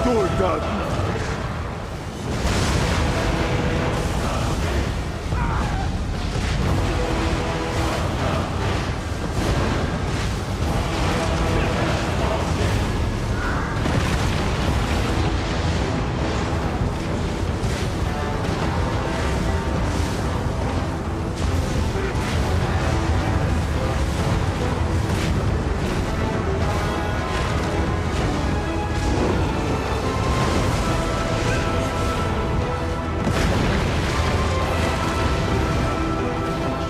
Durdan!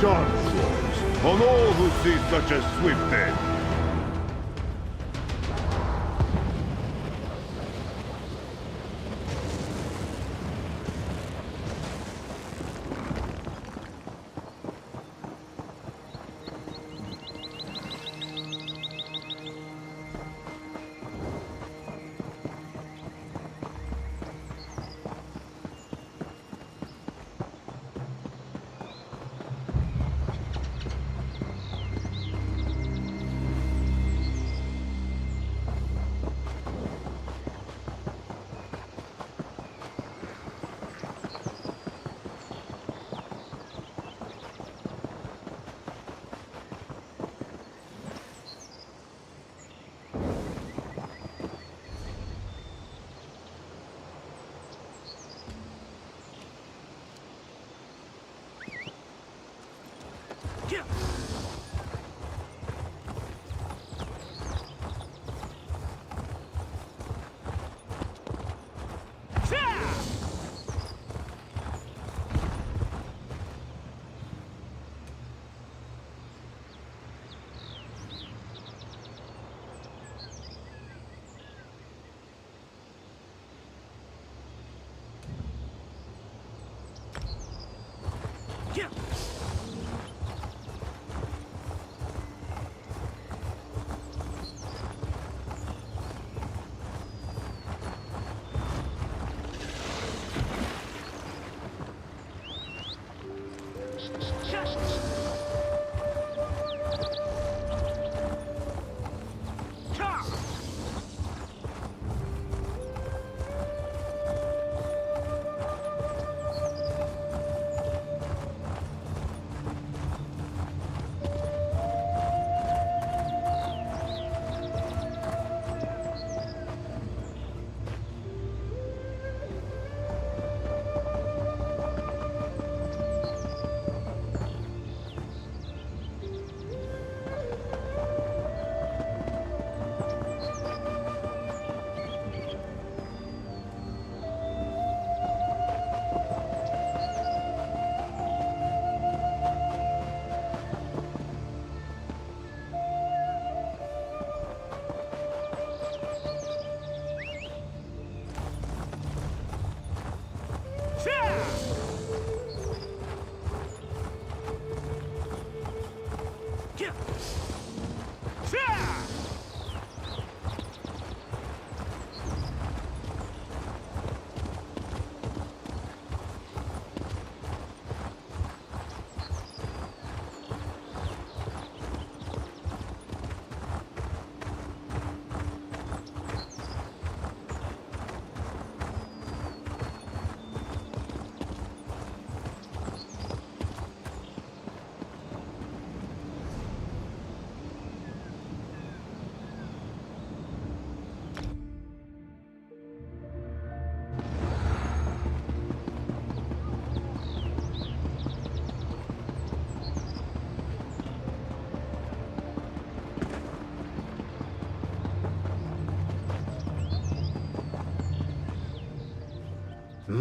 Sharp swords on all who see such a swift end.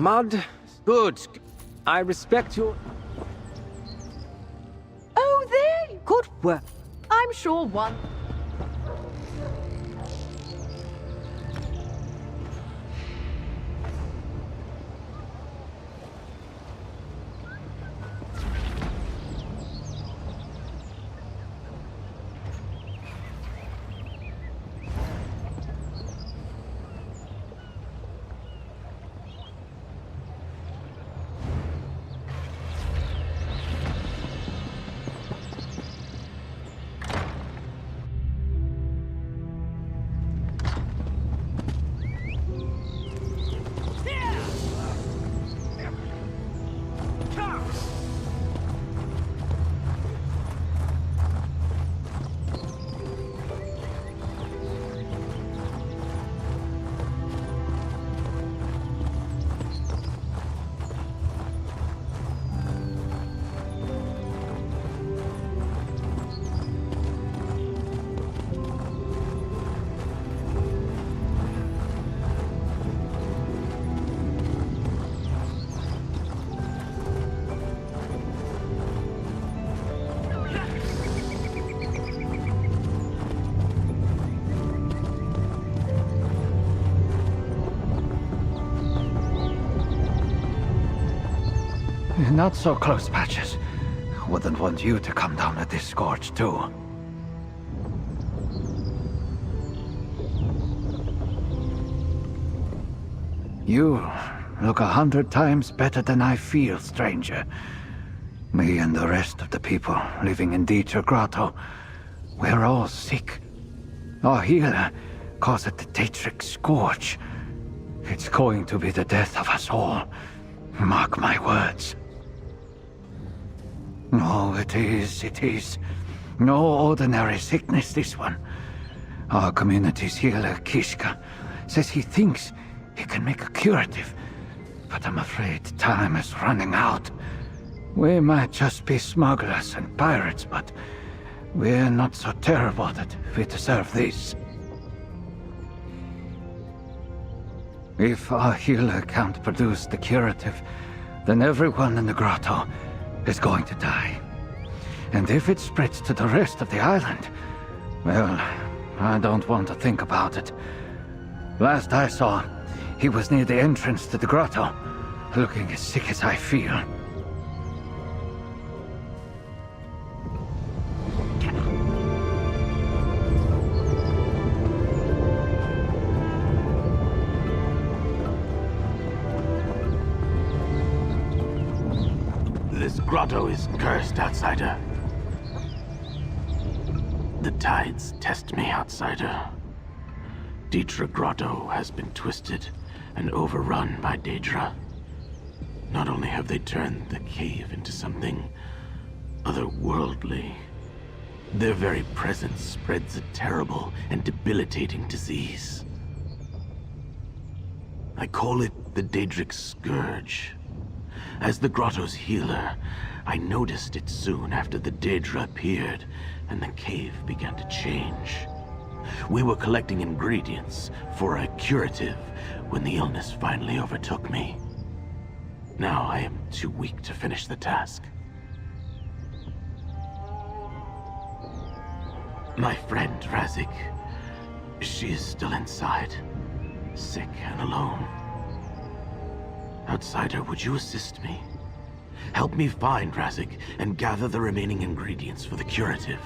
Mud? Good. I respect your... Oh, there! Good work. I'm sure one... Not so close, Patches. Wouldn't want you to come down with this scourge, too. You look 100 times better than I feel, stranger. Me and the rest of the people living in Dieter Grotto, we're all sick. Our healer calls it the Daedric Scourge. It's going to be the death of us all. Mark my words. Oh, it is. No ordinary sickness, this one. Our community's healer, Kishka, says he thinks he can make a curative. But I'm afraid time is running out. We might just be smugglers and pirates, but we're not so terrible that we deserve this. If our healer can't produce the curative, then everyone in the grotto is going to die. And if it spreads to the rest of the island, well, I don't want to think about it. Last I saw, he was near the entrance to the grotto, looking as sick as I feel. This grotto is cursed, outsider. The tides test me, outsider. Dieter Grotto has been twisted and overrun by Daedra. Not only have they turned the cave into something otherworldly, their very presence spreads a terrible and debilitating disease. I call it the Daedric Scourge. As the grotto's healer, I noticed it soon after the Daedra appeared and the cave began to change. We were collecting ingredients for a curative when the illness finally overtook me. Now I am too weak to finish the task. My friend, Razik, she is still inside, sick and alone. Outsider, would you assist me? Help me find Razik and gather the remaining ingredients for the curative.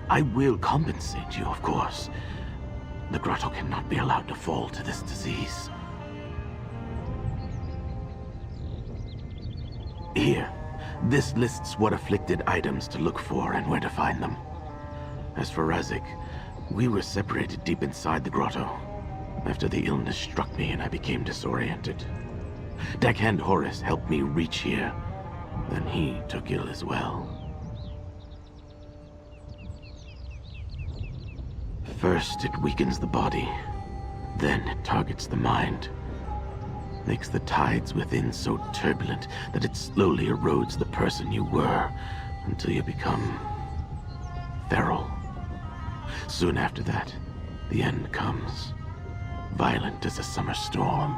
I will compensate you, of course. The grotto cannot be allowed to fall to this disease. Here, this lists what afflicted items to look for and where to find them. As for Razik, we were separated deep inside the grotto after the illness struck me and I became disoriented. Deckhand Horus helped me reach here. Then he took ill as well. First, it weakens the body. Then it targets the mind. Makes the tides within so turbulent that it slowly erodes the person you were until you become feral. Soon after that, the end comes. Violent as a summer storm.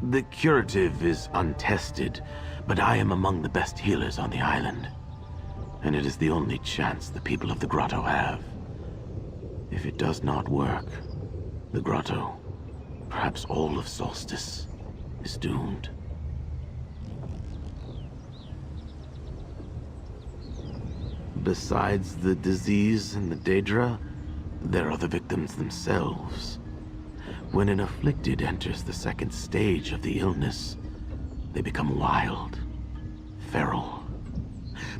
The curative is untested, but I am among the best healers on the island. And it is the only chance the people of the grotto have. If it does not work, the grotto, perhaps all of Solstice, is doomed. Besides the disease and the Daedra, there are the victims themselves. When an afflicted enters the second stage of the illness, they become wild, feral.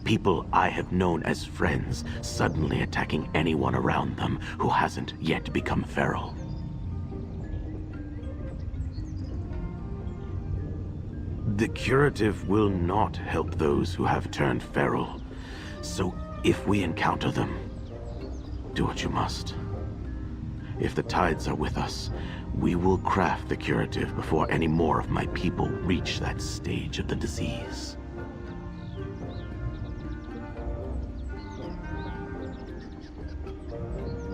People I have known as friends suddenly attacking anyone around them who hasn't yet become feral. The curative will not help those who have turned feral, so if we encounter them, do what you must. If the tides are with us, we will craft the curative before any more of my people reach that stage of the disease.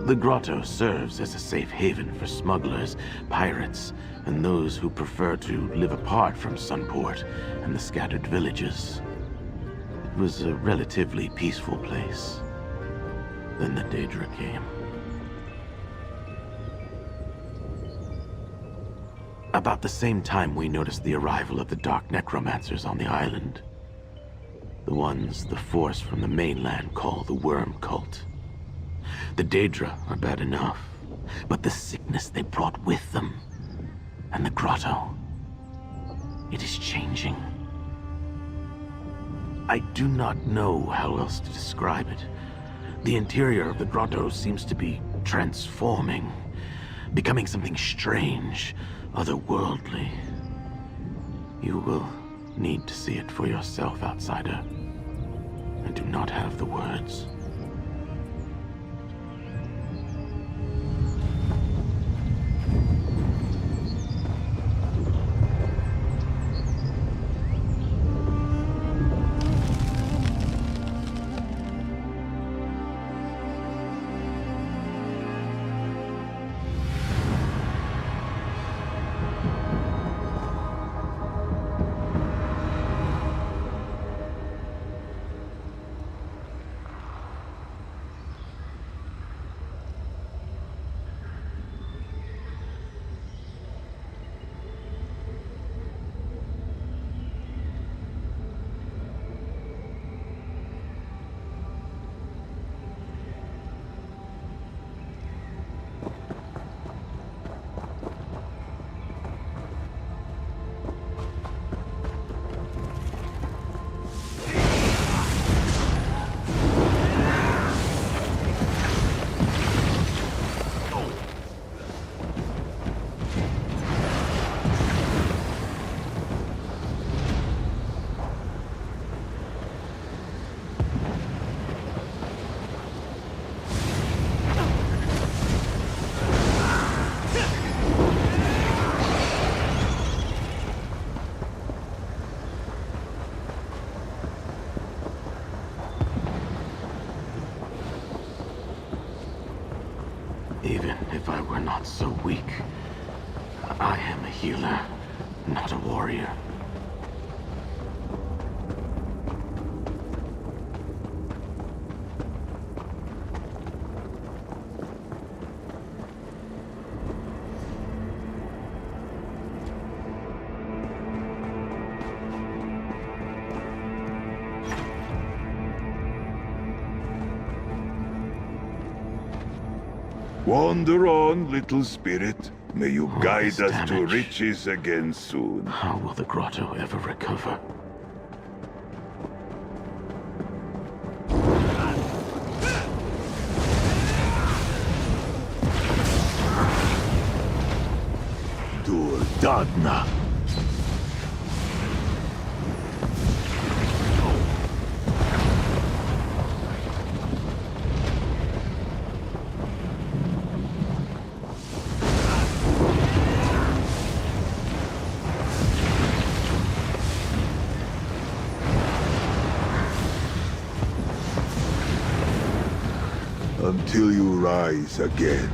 The grotto serves as a safe haven for smugglers, pirates, and those who prefer to live apart from Sunport and the scattered villages. It was a relatively peaceful place. Then the Daedra came. About the same time we noticed the arrival of the Dark Necromancers on the island. The ones the Force from the mainland call the Worm Cult. The Daedra are bad enough, but the sickness they brought with them, and the grotto, it is changing. I do not know how else to describe it. The interior of the grotto seems to be transforming, becoming something strange, otherworldly. You will need to see it for yourself, outsider. I do not have the words. Even if I were not so weak, I am a healer, not a warrior. Wander on, little spirit. May you All guide this us to damage. riches again soon. How will the grotto ever recover? Dur Dadna. Until you rise again.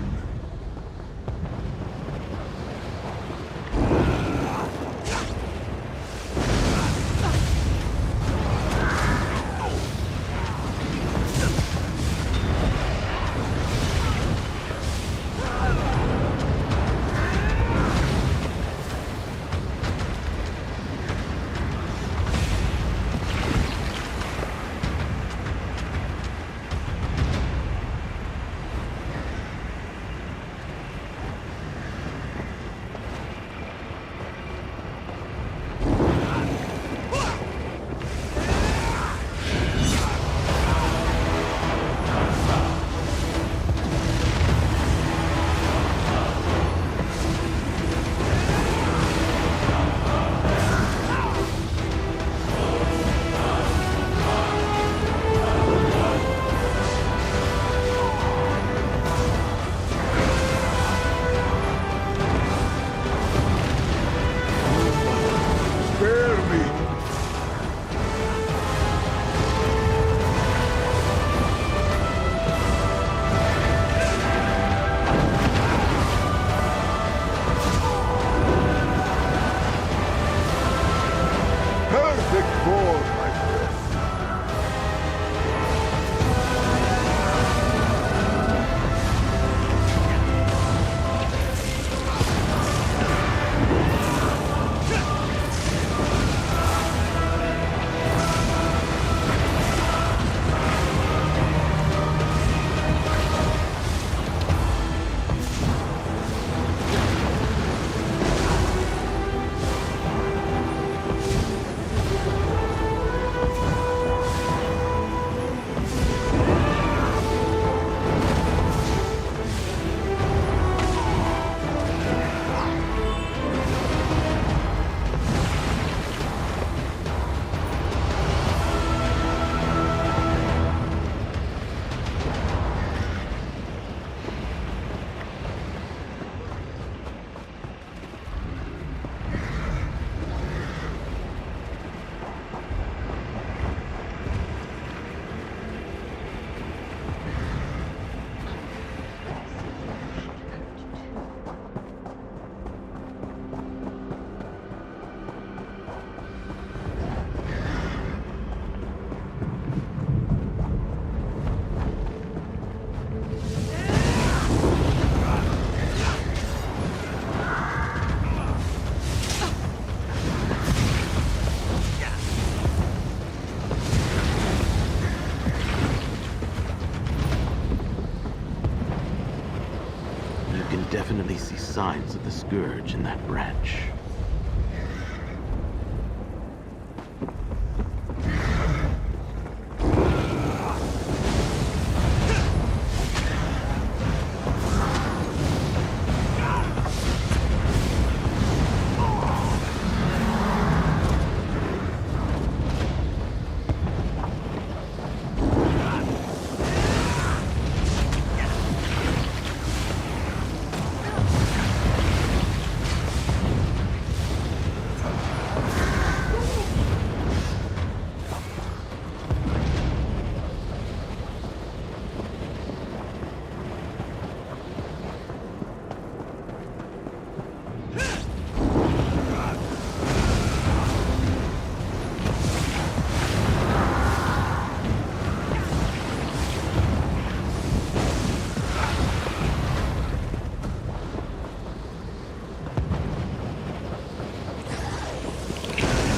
definitely see signs of the Scourge in that branch.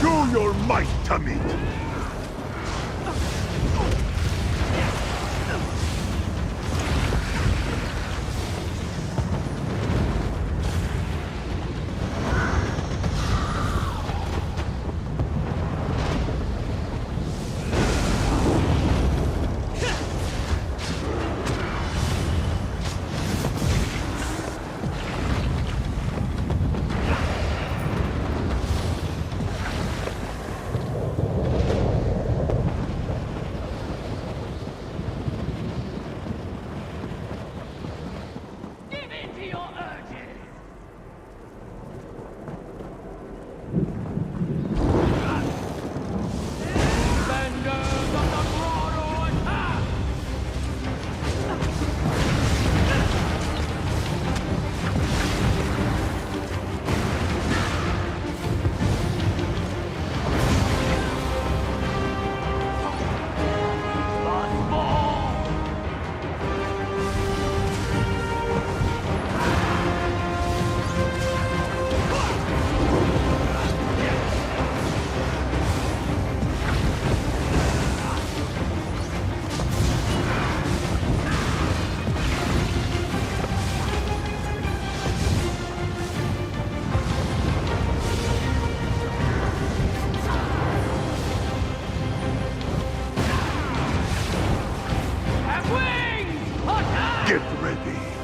Show your might to me! Get ready!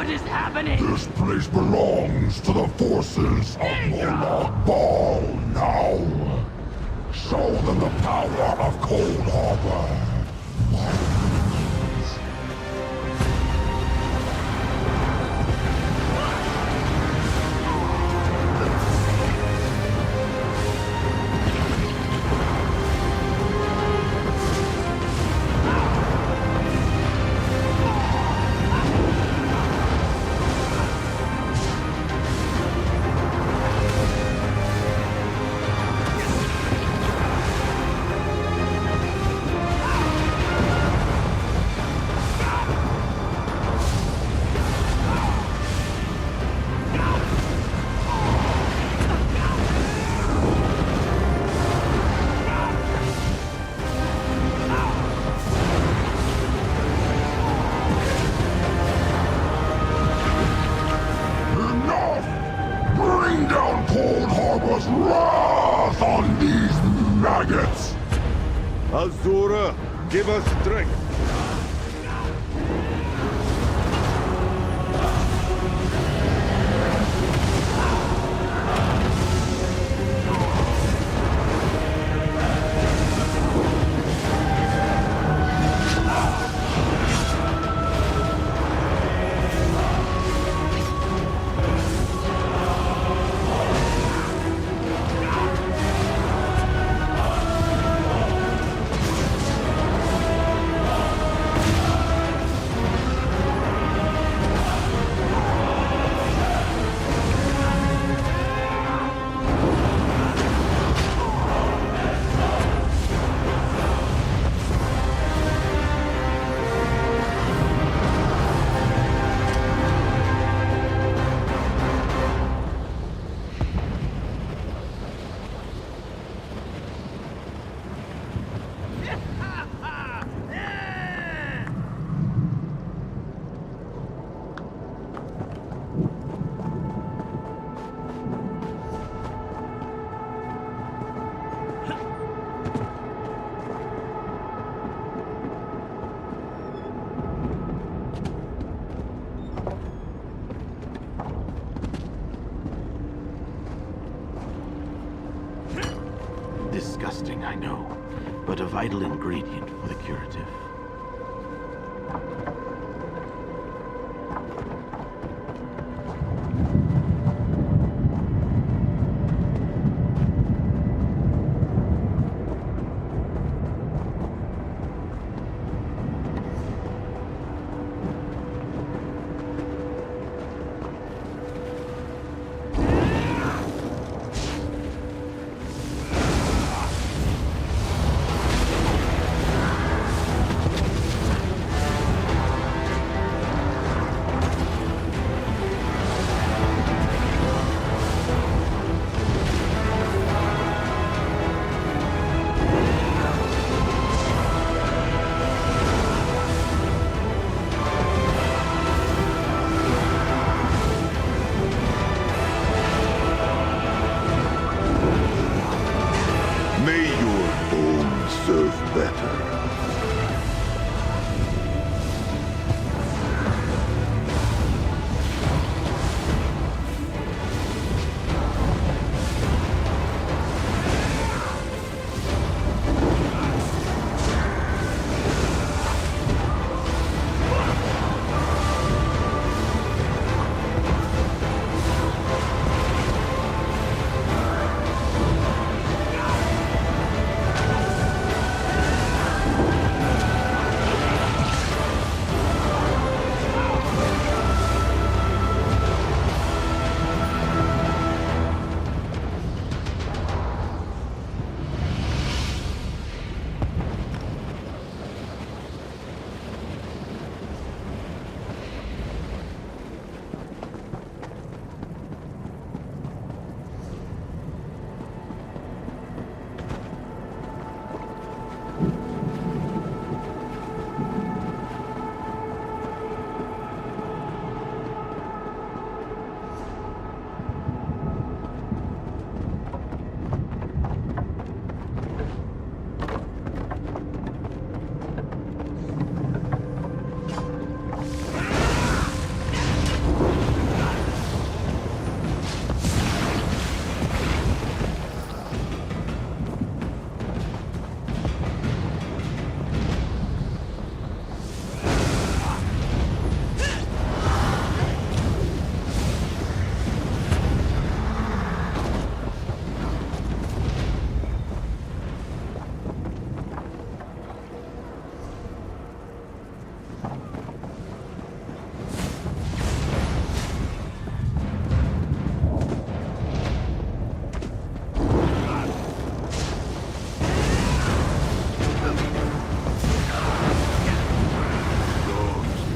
What is happening? This place belongs to the forces of Warlock Ball now. Show them the power of Cold Harbor. Cold Harbor's wrath on these maggots! Azura, give us strength. Disgusting, I know, but a vital ingredient for the curative. May your bones serve better.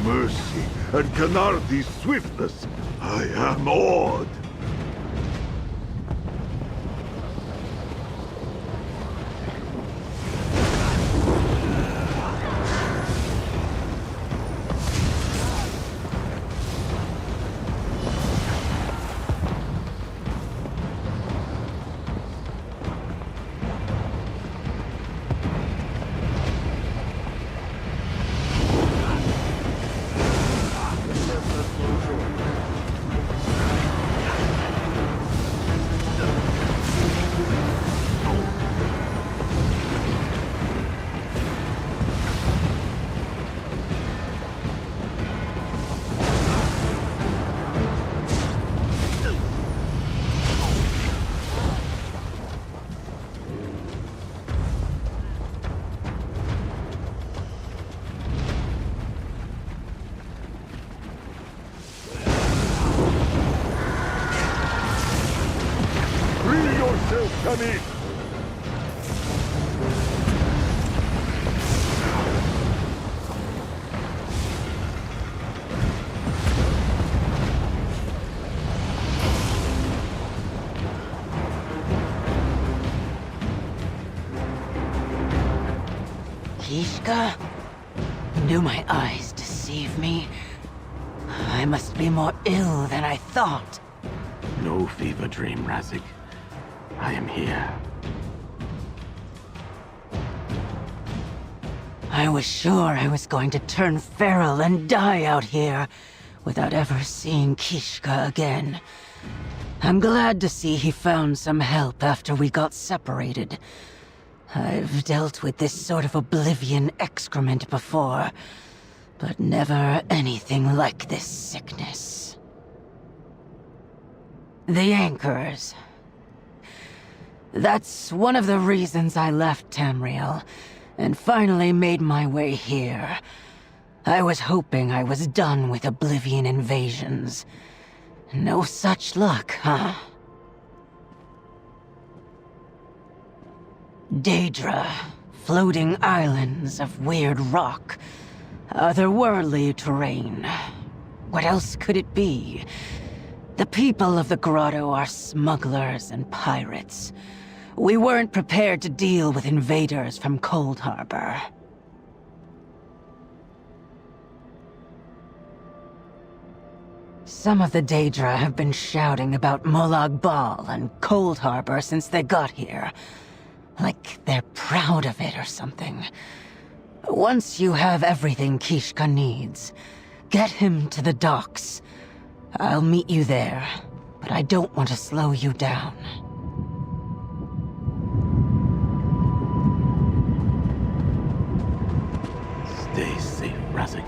Mercy and Canardi's swiftness. I am awed. tamid! Kishka? Do my eyes deceive me? I must be more ill than I thought. No fever dream, Razik. I am here. I was sure I was going to turn feral and die out here without ever seeing Kishka again. I'm glad to see he found some help after we got separated. I've dealt with this sort of oblivion excrement before, but never anything like this sickness. The anchors. That's one of the reasons I left Tamriel, and finally made my way here. I was hoping I was done with Oblivion invasions. No such luck, huh? Daedra, floating islands of weird rock, otherworldly terrain. What else could it be? The people of the grotto are smugglers and pirates. We weren't prepared to deal with invaders from Cold Harbor. Some of the Daedra have been shouting about Molag Bal and Cold Harbor since they got here. Like they're proud of it or something. Once you have everything Kishka needs, get him to the docks. I'll meet you there, but I don't want to slow you down. Stay safe, Razik.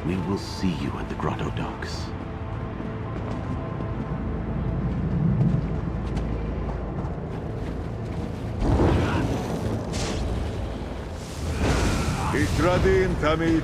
We will see you at the grotto docks. Itradin tamid!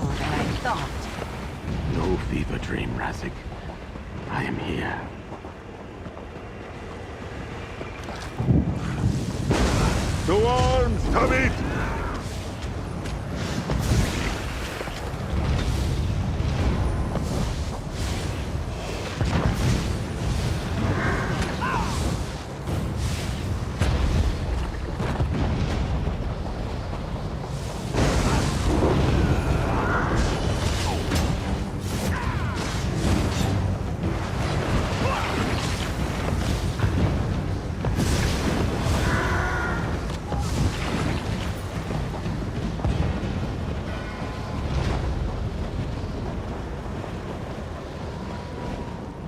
than I thought. No fever dream, Razik. I am here. To arms, Tamit!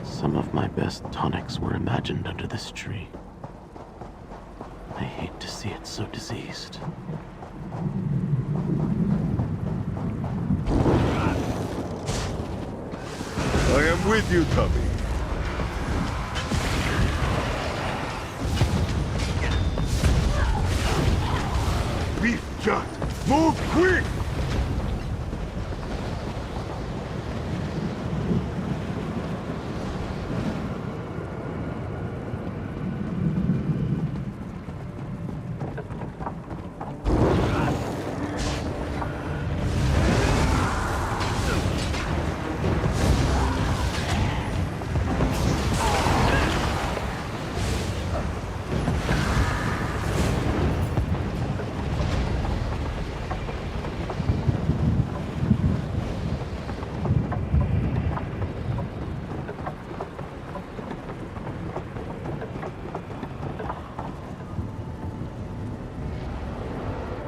Some of my best tonics were imagined under this tree. I hate to see it so diseased. I am with you, Tubby. Beef Jut, move quick!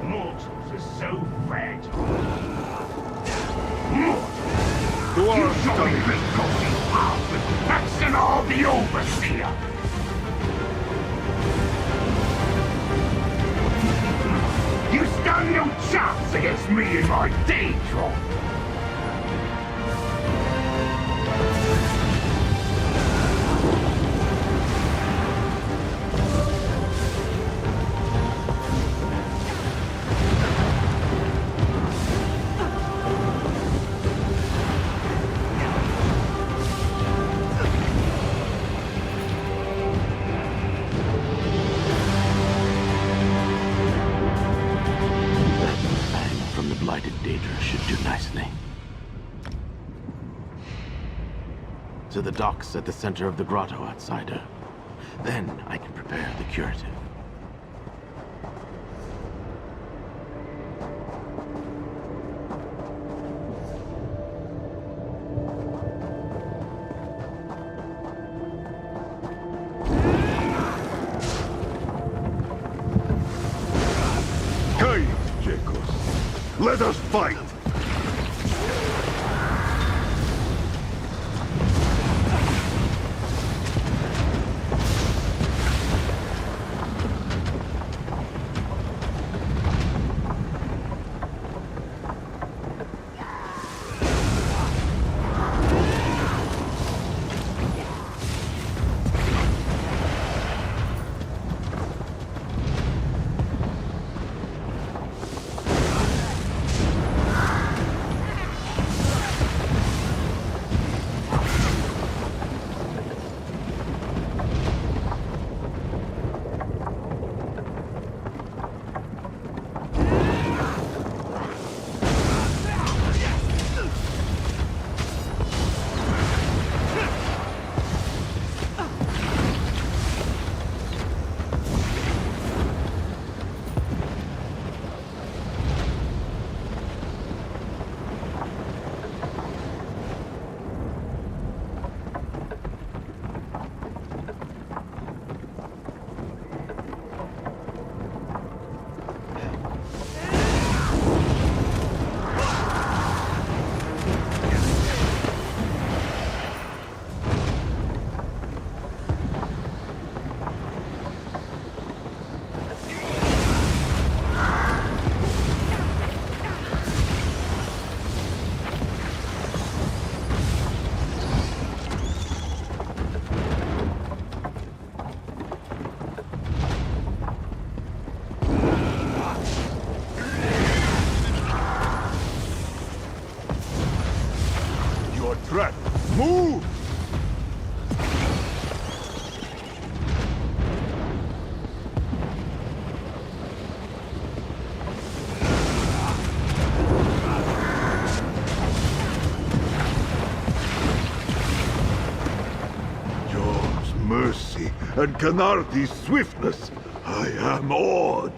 Mortals are so fragile. To arms, Show me Tubby! this cozy path with Max and all the overseer. You stand no chance against me and my Daedra. Bang from the blighted Daedra should do nicely. To the docks at the center of the grotto, outsider. Then I can prepare the curative. Cave, Jekos. Let us fight! You're trapped. Move! John's mercy and Canardi's swiftness. I am awed.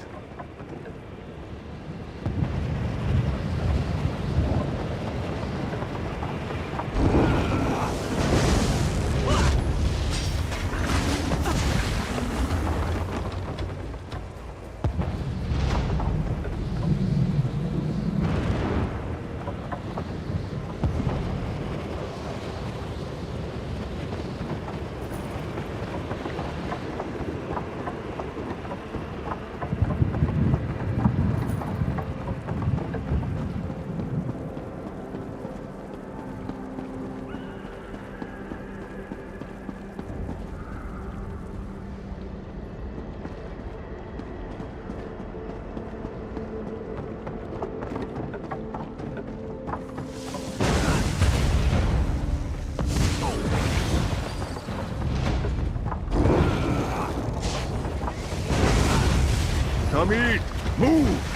Tamid, move!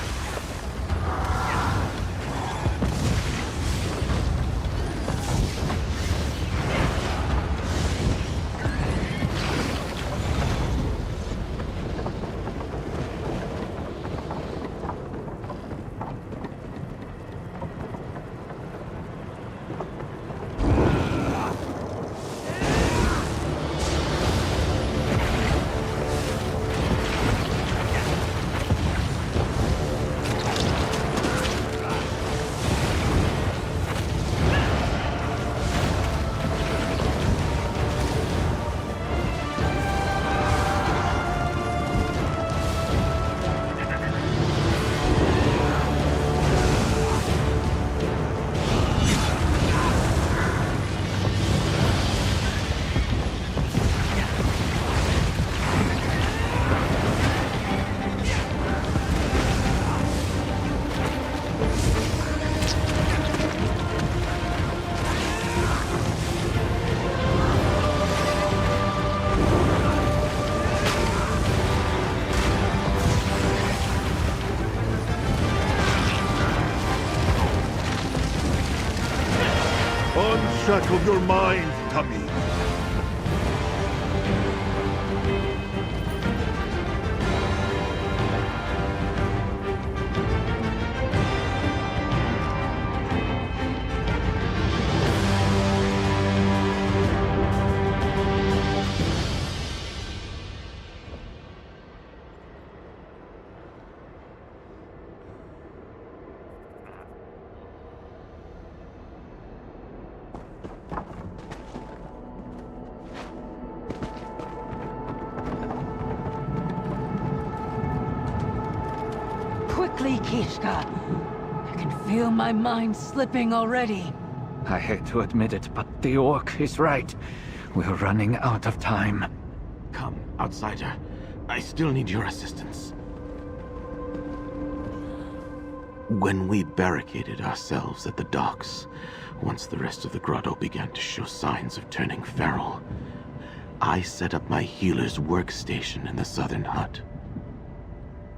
Unshackle your mind, Tamid. Quickly, Kishka. I can feel my mind slipping already. I hate to admit it, but the orc is right. We're running out of time. Come, outsider. I still need your assistance. When we barricaded ourselves at the docks, once the rest of the grotto began to show signs of turning feral, I set up my healer's workstation in the southern hut.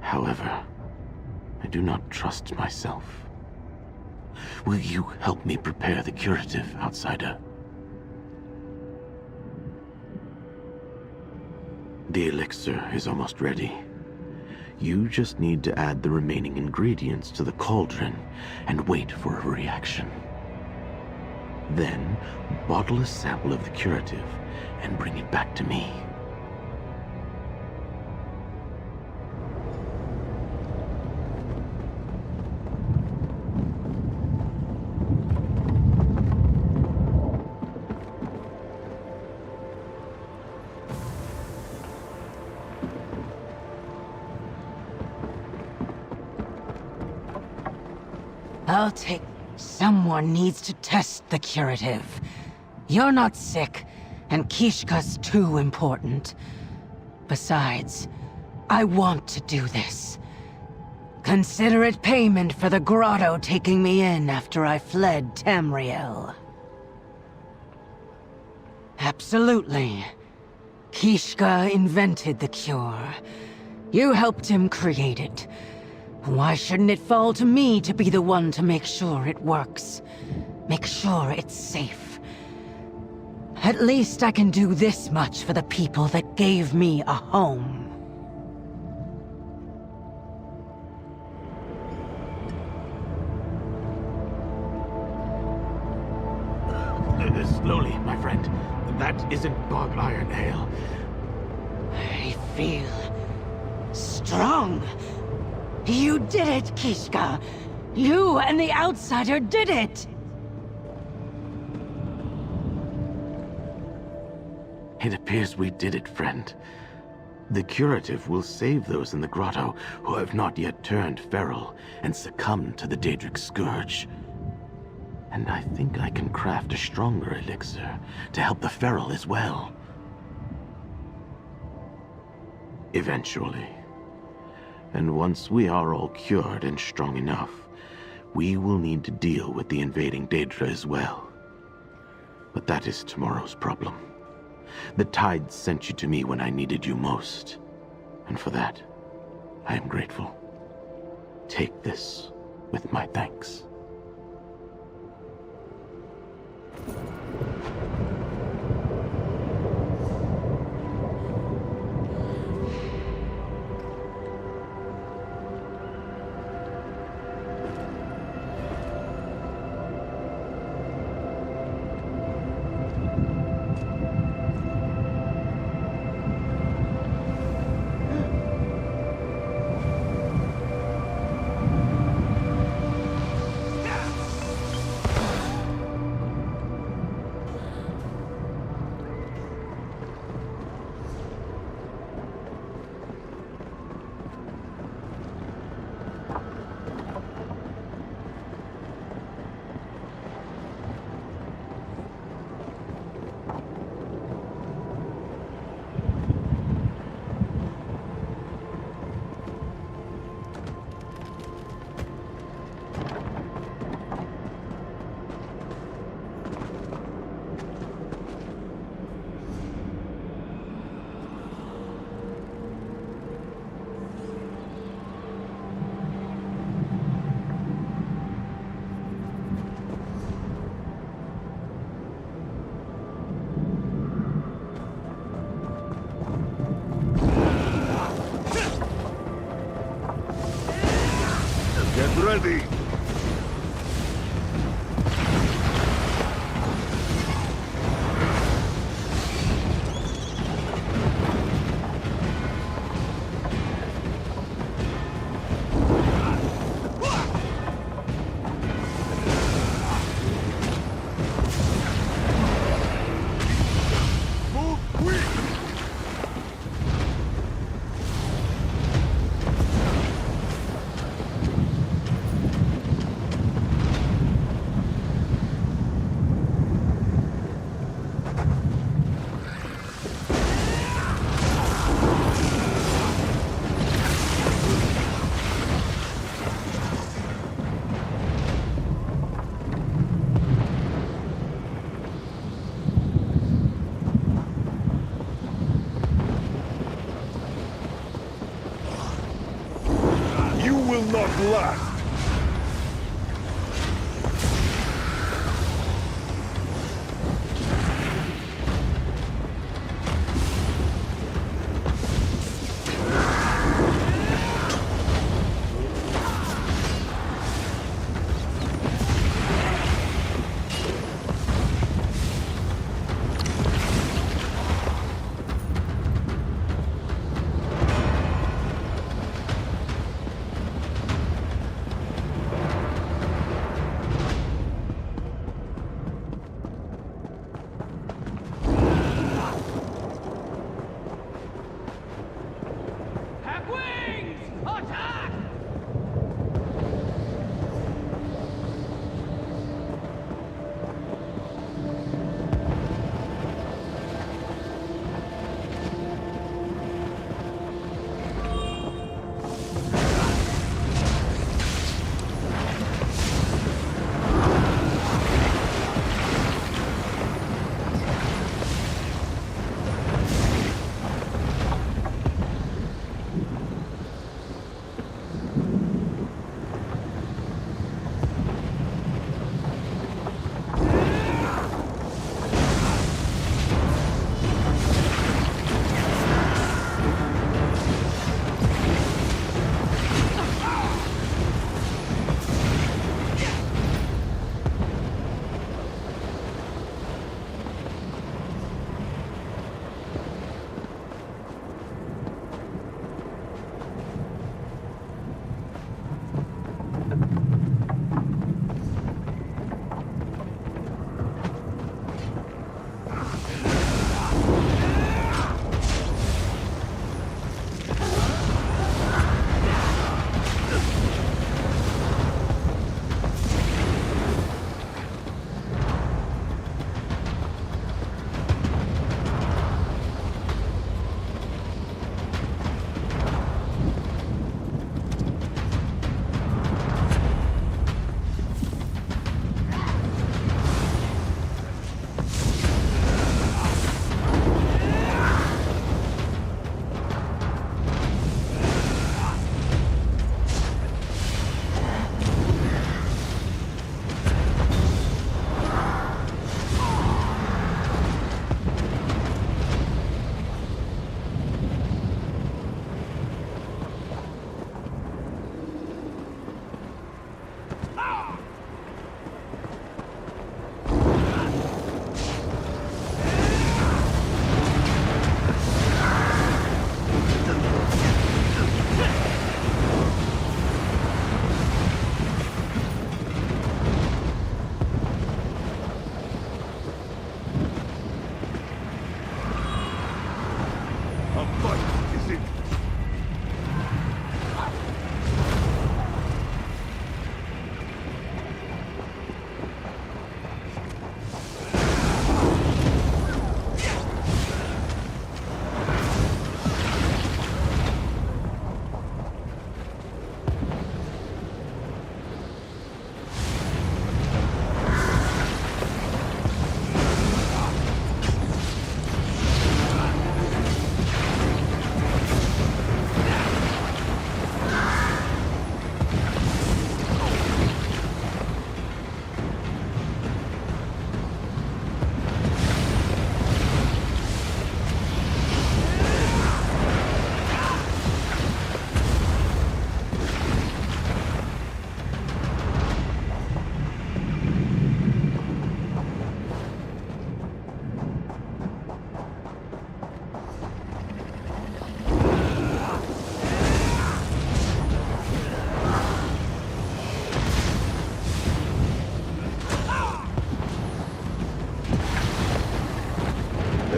However, I do not trust myself. Will you help me prepare the curative, outsider? The elixir is almost ready. You just need to add the remaining ingredients to the cauldron and wait for a reaction. Then, bottle a sample of the curative and bring it back to me. I'll take... Someone needs to test the curative. You're not sick, and Kishka's too important. Besides, I want to do this. Consider it payment for the grotto taking me in after I fled Tamriel. Absolutely. Kishka invented the cure. You helped him create it. Why shouldn't it fall to me to be the one to make sure it works? Make sure it's safe. At least I can do this much for the people that gave me a home. Slowly, my friend. That isn't bog iron ale. I feel strong. You did it, Kishka. You and the Outsider did it. It appears we did it, friend. The curative will save those in the grotto who have not yet turned feral and succumbed to the Daedric Scourge. And I think I can craft a stronger elixir to help the feral as well. Eventually. And once we are all cured and strong enough, we will need to deal with the invading Daedra as well. But that is tomorrow's problem. The Tide sent you to me when I needed you most. And for that, I am grateful. Take this with my thanks. Get ready! Move quick! You will not last!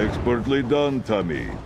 Expertly done, Tamid.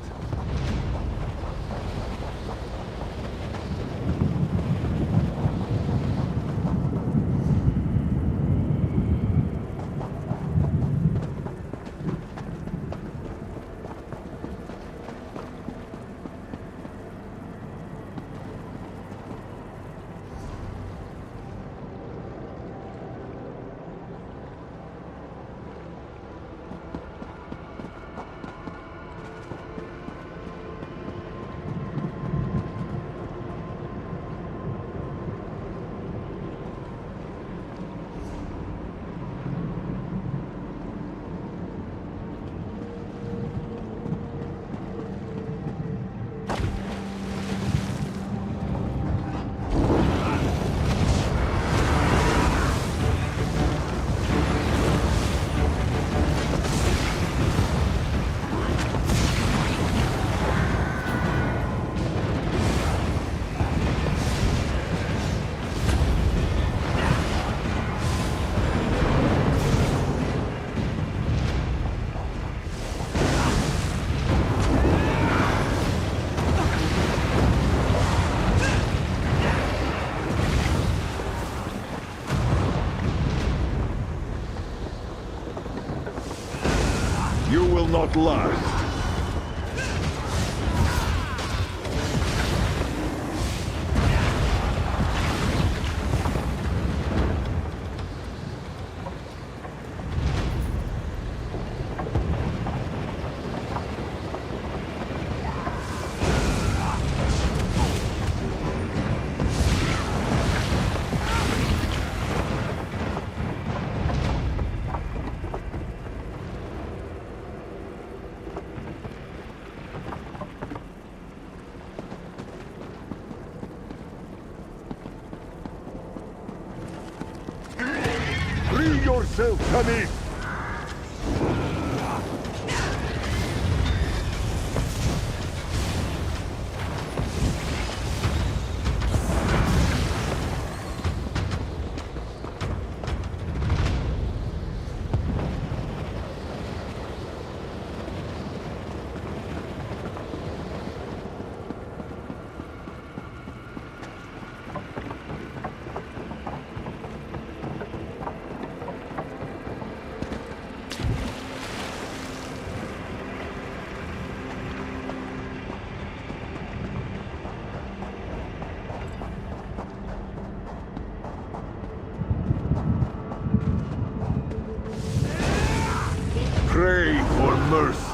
You will not last. Free yourself, Tamid! Pray for mercy.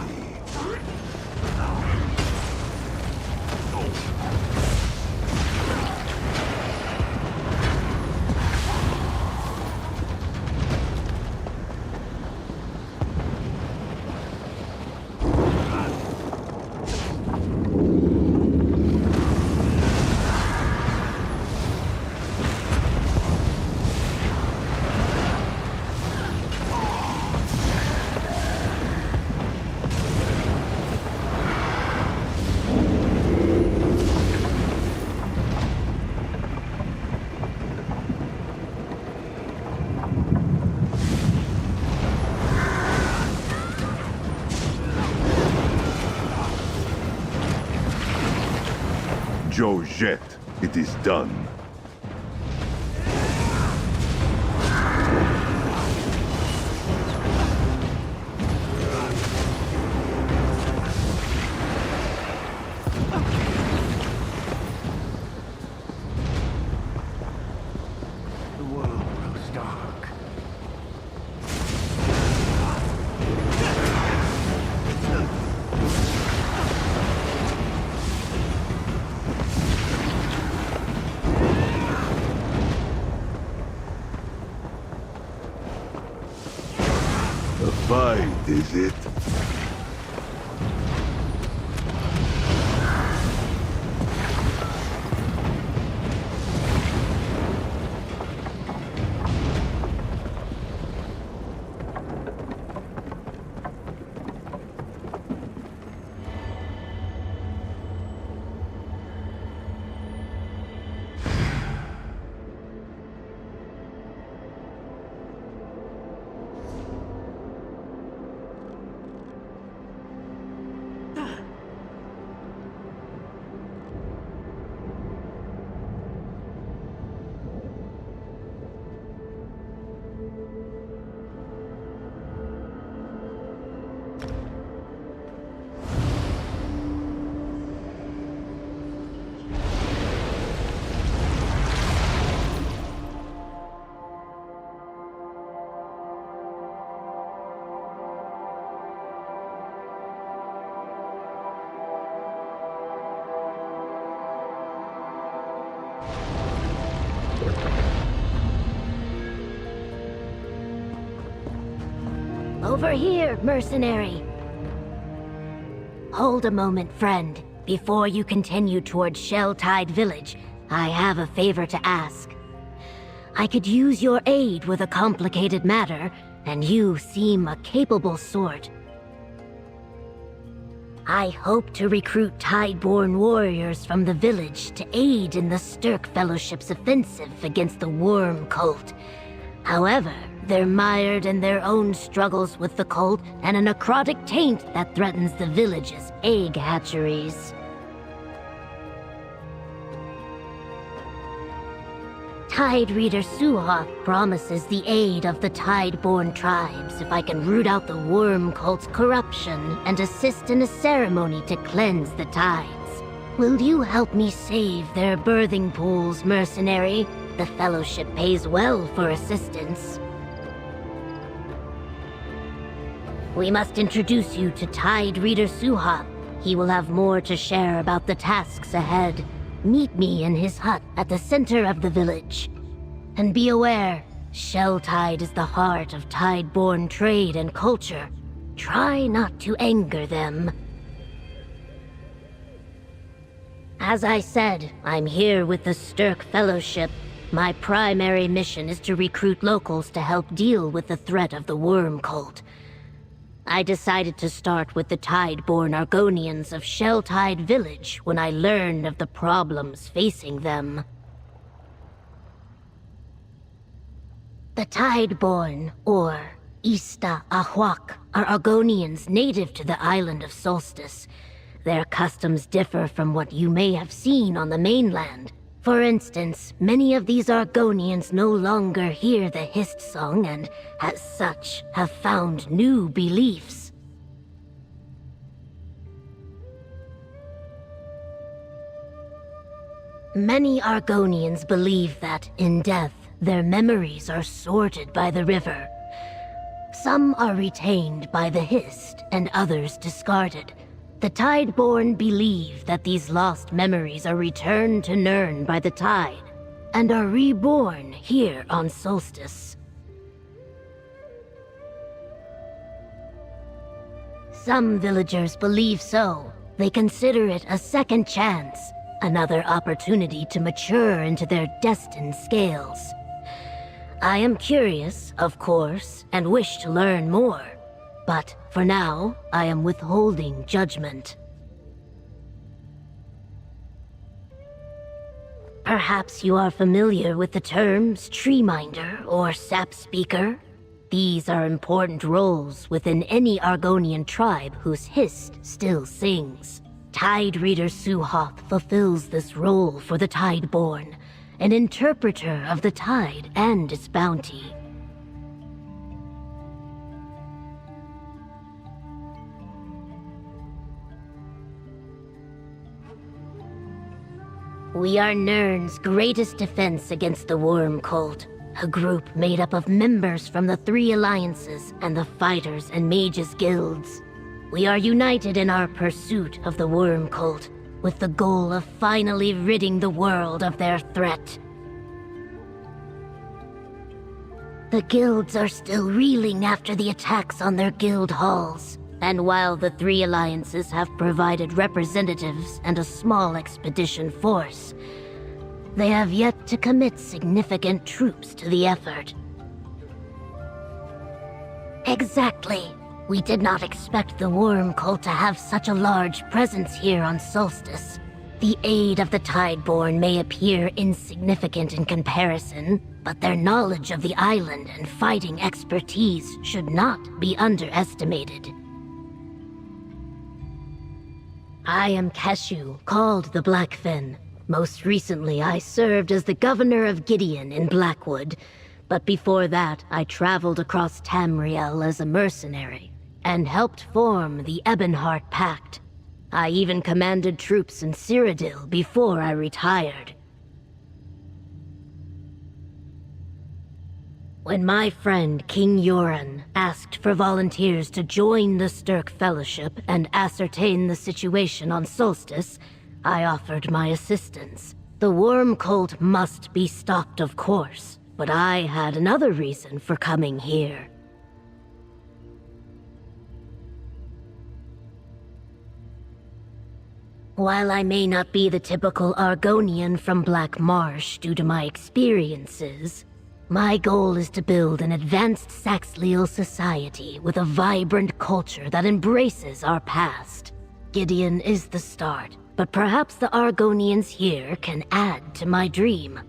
Jojet, it is done. The world grows dark. A fight, is it? Over here, mercenary. Hold a moment, friend. Before you continue towards Shell-Tide Village, I have a favor to ask. I could use your aid with a complicated matter, and you seem a capable sort. I hope to recruit Tideborn warriors from the village to aid in the Stirk Fellowship's offensive against the Worm Cult. However, they're mired in their own struggles with the cult and a necrotic taint that threatens the village's egg hatcheries. Tide Reader Suhoth promises the aid of the Tideborn tribes if I can root out the Worm Cult's corruption and assist in a ceremony to cleanse the tides. Will you help me save their birthing pools, mercenary? The Fellowship pays well for assistance. We must introduce you to Tide Reader Suhoth. He will have more to share about the tasks ahead. Meet me in his hut at the center of the village. And be aware, Shell-Tide is the heart of Tideborn trade and culture. Try not to anger them. As I said, I'm here with the Stirk Fellowship. My primary mission is to recruit locals to help deal with the threat of the Worm Cult. I decided to start with the Tideborn Argonians of Shell-Tide Village when I learned of the problems facing them. The Tideborn, or Ista Ahwak, are Argonians native to the island of Solstice. Their customs differ from what you may have seen on the mainland. For instance, many of these Argonians no longer hear the Hist song and, as such, have found new beliefs. Many Argonians believe that, in death, their memories are sorted by the river. Some are retained by the Hist, and others discarded. The Tideborn believe that these lost memories are returned to Nirn by the tide, and are reborn here on Solstice. Some villagers believe so. They consider it a second chance, another opportunity to mature into their destined scales. I am curious, of course, and wish to learn more. But for now, I am withholding judgment. Perhaps you are familiar with the terms Treeminder or Sap Speaker? These are important roles within any Argonian tribe whose Hist still sings. Tide Reader Suhoth fulfills this role for the Tideborn, an interpreter of the tide and its bounty. We are Nirn's greatest defense against the Worm Cult, a group made up of members from the 3 alliances and the Fighters and Mages guilds. We are united in our pursuit of the Worm Cult, with the goal of finally ridding the world of their threat. The guilds are still reeling after the attacks on their guild halls. And while the 3 alliances have provided representatives and a small expedition force, they have yet to commit significant troops to the effort. Exactly. We did not expect the Worm Cult to have such a large presence here on Solstice. The aid of the Tideborn may appear insignificant in comparison, but their knowledge of the island and fighting expertise should not be underestimated. I am Keshu, called the Blackfin. Most recently, I served as the governor of Gideon in Blackwood, but before that, I traveled across Tamriel as a mercenary, and helped form the Ebonheart Pact. I even commanded troops in Cyrodiil before I retired. When my friend King Yoren asked for volunteers to join the Stirk Fellowship and ascertain the situation on Solstice, I offered my assistance. The Worm Cult must be stopped, of course, but I had another reason for coming here. While I may not be the typical Argonian from Black Marsh due to my experiences, my goal is to build an advanced Saxleal society with a vibrant culture that embraces our past. Gideon is the start, but perhaps the Argonians here can add to my dream.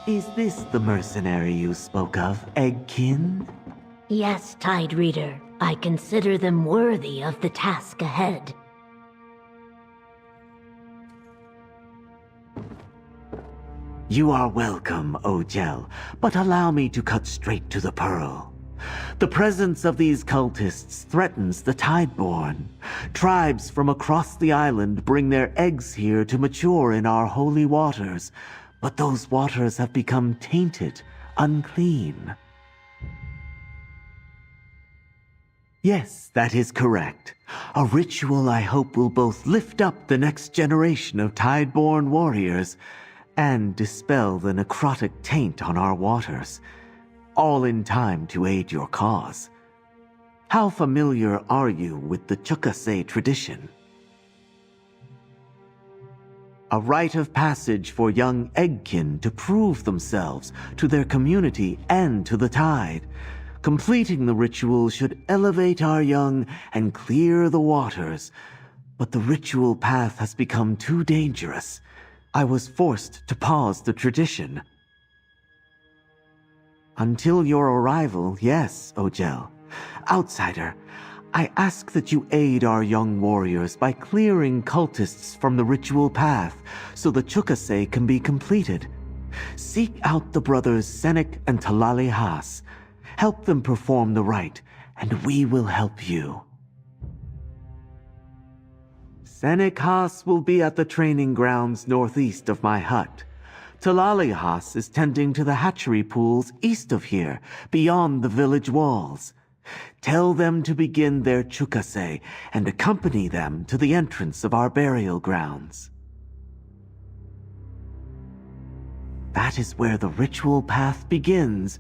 Is this the mercenary you spoke of, Eggkin? Yes, Tide Reader. I consider them worthy of the task ahead. You are welcome, Ojel, but allow me to cut straight to the pearl. The presence of these cultists threatens the Tideborn. Tribes from across the island bring their eggs here to mature in our holy waters, but those waters have become tainted, unclean. Yes, that is correct. A ritual I hope will both lift up the next generation of Tideborn warriors and dispel the necrotic taint on our waters, all in time to aid your cause. How familiar are you with the Chukase tradition? A rite of passage for young Eggkin to prove themselves to their community and to the Tide. Completing the ritual should elevate our young and clear the waters, but the ritual path has become too dangerous. I was forced to pause the tradition. Until your arrival, yes, Ojel. Outsider, I ask that you aid our young warriors by clearing cultists from the ritual path so the Chukase can be completed. Seek out the brothers Senek and Talali Haas. Help them perform the rite, and we will help you. Senek Haas will be at the training grounds northeast of my hut. Talali Haas is tending to the hatchery pools east of here, beyond the village walls. Tell them to begin their Chukase and accompany them to the entrance of our burial grounds. That is where the ritual path begins,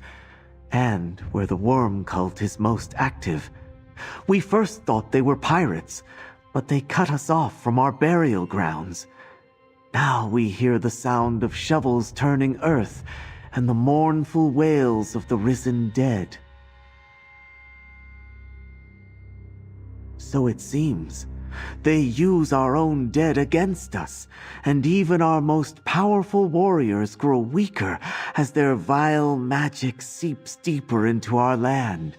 and where the worm cult is most active. We first thought they were pirates, but they cut us off from our burial grounds. Now we hear the sound of shovels turning earth and the mournful wails of the risen dead. So it seems. They use our own dead against us, and even our most powerful warriors grow weaker as their vile magic seeps deeper into our land.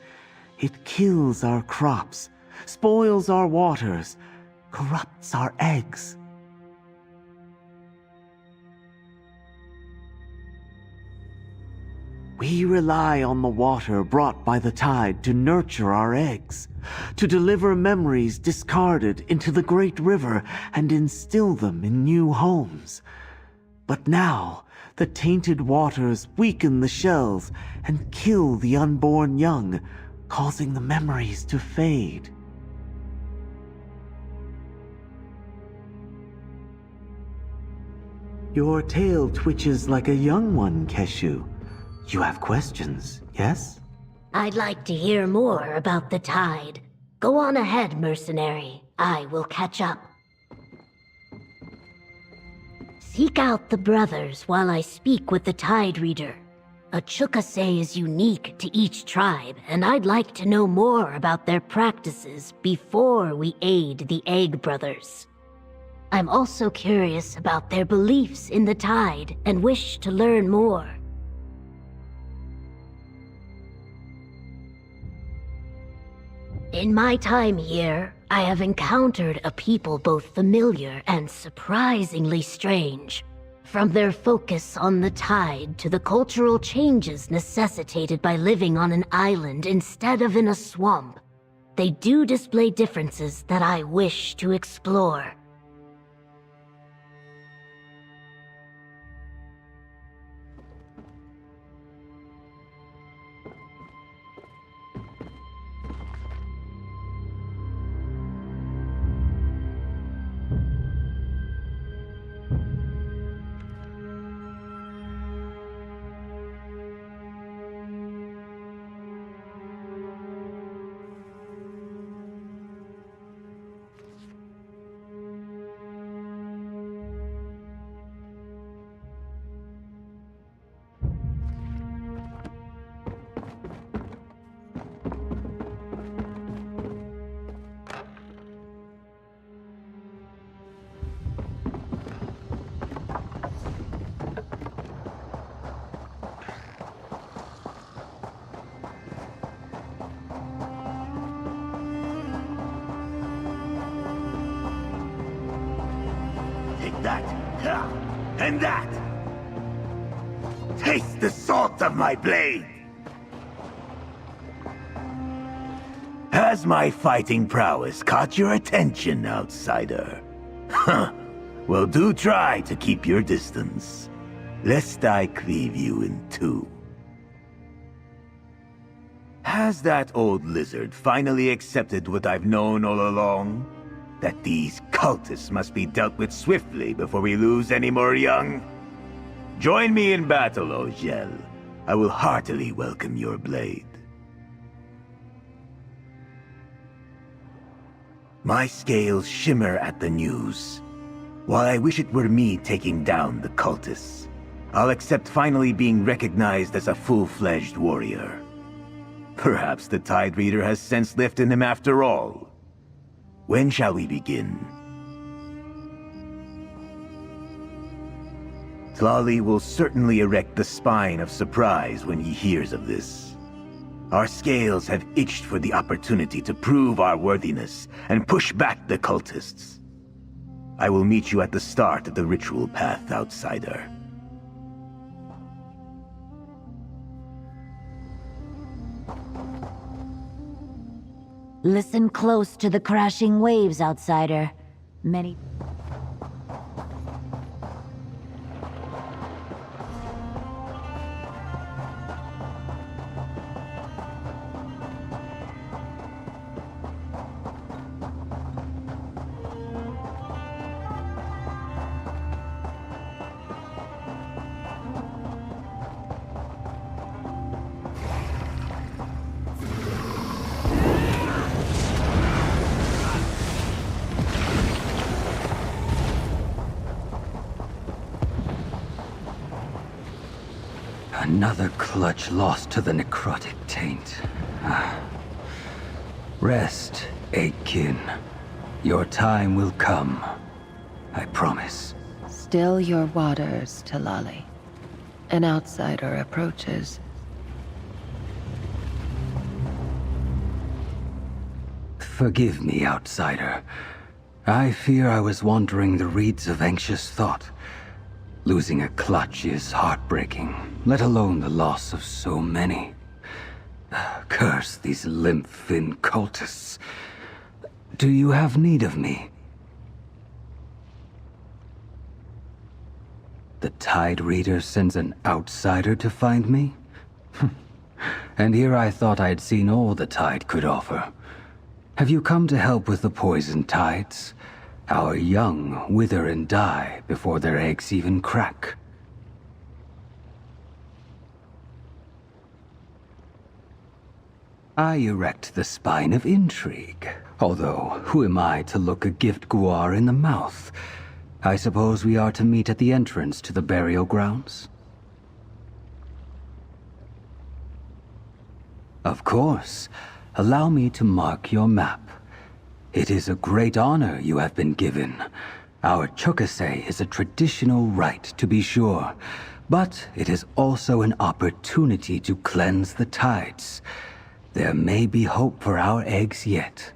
It kills our crops, spoils our waters, corrupts our eggs. We rely on the water brought by the tide to nurture our eggs, to deliver memories discarded into the great river and instill them in new homes. But now, The tainted waters weaken the shells and kill the unborn young, causing the memories to fade. Your tail twitches like a young one, Keshu. You have questions, yes? I'd like to hear more about the tide. Go on ahead, mercenary. I will catch up. Seek out the brothers while I speak with the Tide Reader. A Chukase is unique to each tribe, and I'd like to know more about their practices before we aid the Egg Brothers. I'm also curious about their beliefs in the tide and wish to learn more. In my time here, I have encountered a people both familiar and surprisingly strange. From their focus on the tide to the cultural changes necessitated by living on an island instead of in a swamp, they do display differences that I wish to explore. That, and that! Taste the salt of my blade! Has my fighting prowess caught your attention, outsider? Huh. Well, do try to keep your distance, lest I cleave you in two. Has that old lizard finally accepted what I've known all along? That these cultists must be dealt with swiftly before we lose any more young? Join me in battle, Ogel. I will heartily welcome your blade. My scales shimmer at the news. While I wish it were me taking down the cultists, I'll accept finally being recognized as a full-fledged warrior. Perhaps the Tide Reader has sense left in him after all. When shall we begin? Tlali will certainly erect the spine of surprise when he hears of this. Our scales have itched for the opportunity to prove our worthiness and push back the cultists. I will meet you at the start of the ritual path, outsider. Listen close to the crashing waves, outsider. Many... Another clutch lost to the necrotic taint. Rest, Aitkin. Your time will come. I promise. Still your waters, Tlali. An outsider approaches. Forgive me, outsider. I fear I was wandering the reeds of anxious thought. Losing a clutch is heartbreaking, let alone the loss of so many. Curse these limp-fin cultists. Do you have need of me? The Tide Reader sends an outsider to find me? And here I thought I'd seen all the Tide could offer. Have you come to help with the poison tides? Our young wither and die before their eggs even crack. I erect the spine of intrigue. Although, who am I to look a gift guar in the mouth? I suppose we are to meet at the entrance to the burial grounds? Of course. Allow me to mark your map. It is a great honor you have been given. Our chukase is a traditional rite, to be sure, but it is also an opportunity to cleanse the tides. There may be hope for our eggs yet.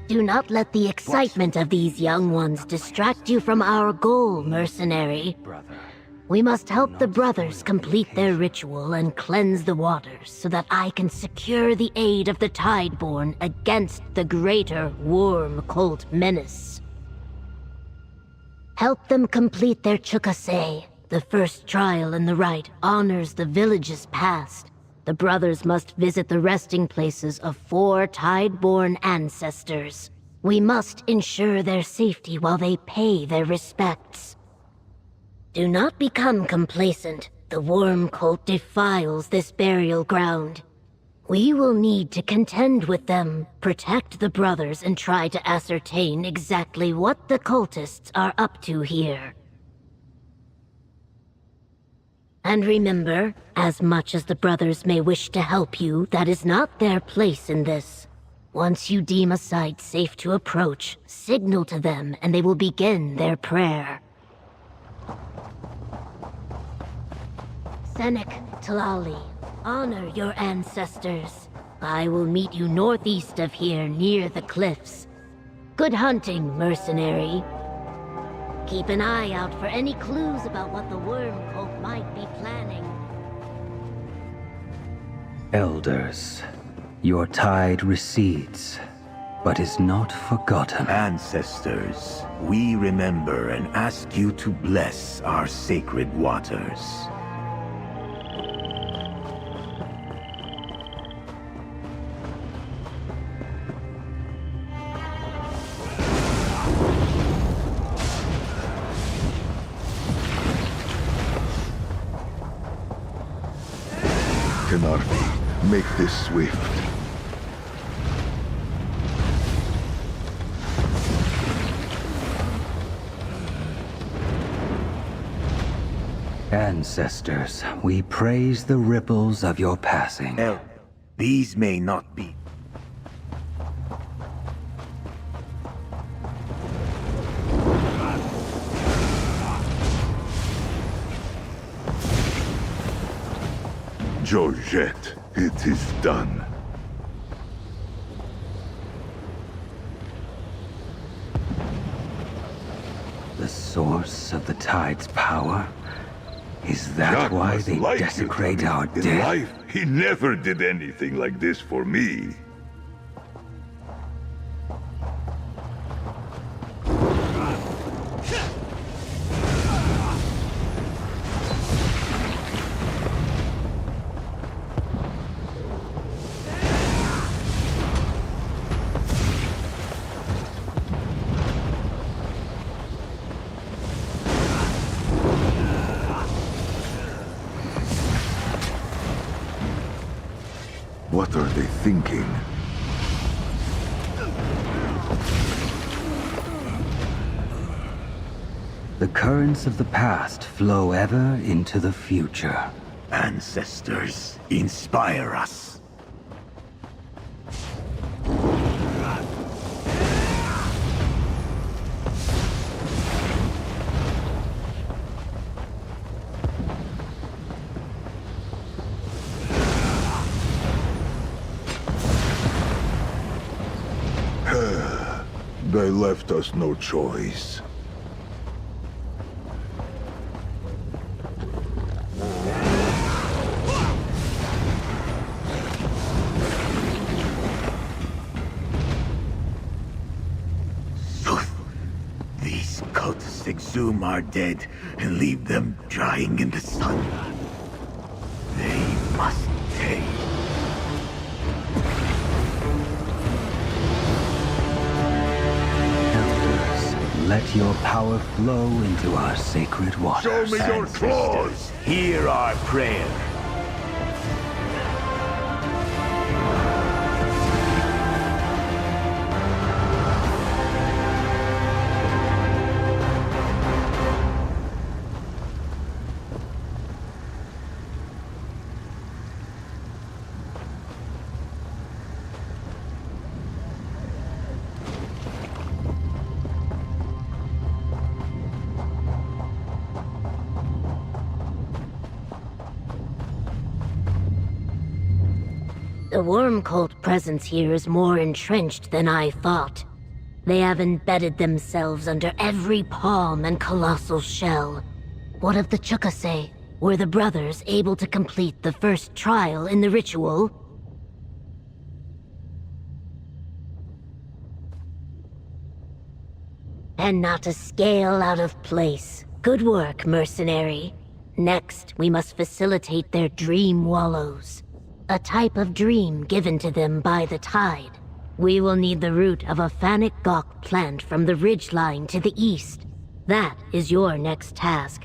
Do not let the excitement of these young ones distract you from our goal, mercenary. We must help the brothers complete their ritual and cleanse the waters so that I can secure the aid of the Tideborn against the greater worm cult menace. Help them complete their chukase. The first trial in the rite honors the village's past. The brothers must visit the resting places of 4 Tideborn ancestors. We must ensure their safety while they pay their respects. Do not become complacent. The worm cult defiles this burial ground. We will need to contend with them, protect the brothers, and try to ascertain exactly what the cultists are up to here. And remember, as much as the brothers may wish to help you, that is not their place in this. Once you deem a site safe to approach, signal to them and they will begin their prayer. Senek Tlali, honor your ancestors. I will meet you northeast of here near the cliffs. Good hunting, mercenary. Keep an eye out for any clues about what the worm cult might be planning. Elders, your tide recedes, but is not forgotten. Ancestors, we remember and ask you to bless our sacred waters. Kenarthi, make this swift. Ancestors, we praise the ripples of your passing. These may not be. Georgette, it is done. The source of the tide's power? Is that Jack why must they like you, desecrate Tommy. our In dead? life, he never did anything like this for me. What are they thinking? The currents of the past flow ever into the future. Ancestors, inspire us. They left us no choice. These cultists exhume our dead and leave them drying in the sun. They must pay. Let your power flow into our sacred waters. Show me your claws! Hear our prayer. The worm cult presence here is more entrenched than I thought. They have embedded themselves under every palm and colossal shell. What of the Chukase? Were the brothers able to complete the first trial in the ritual? And not a scale out of place. Good work, mercenary. Next, we must facilitate their dream wallows. A type of dream given to them by the tide. We will need the root of a Fanic Gawk plant from the ridgeline to the east. That is your next task.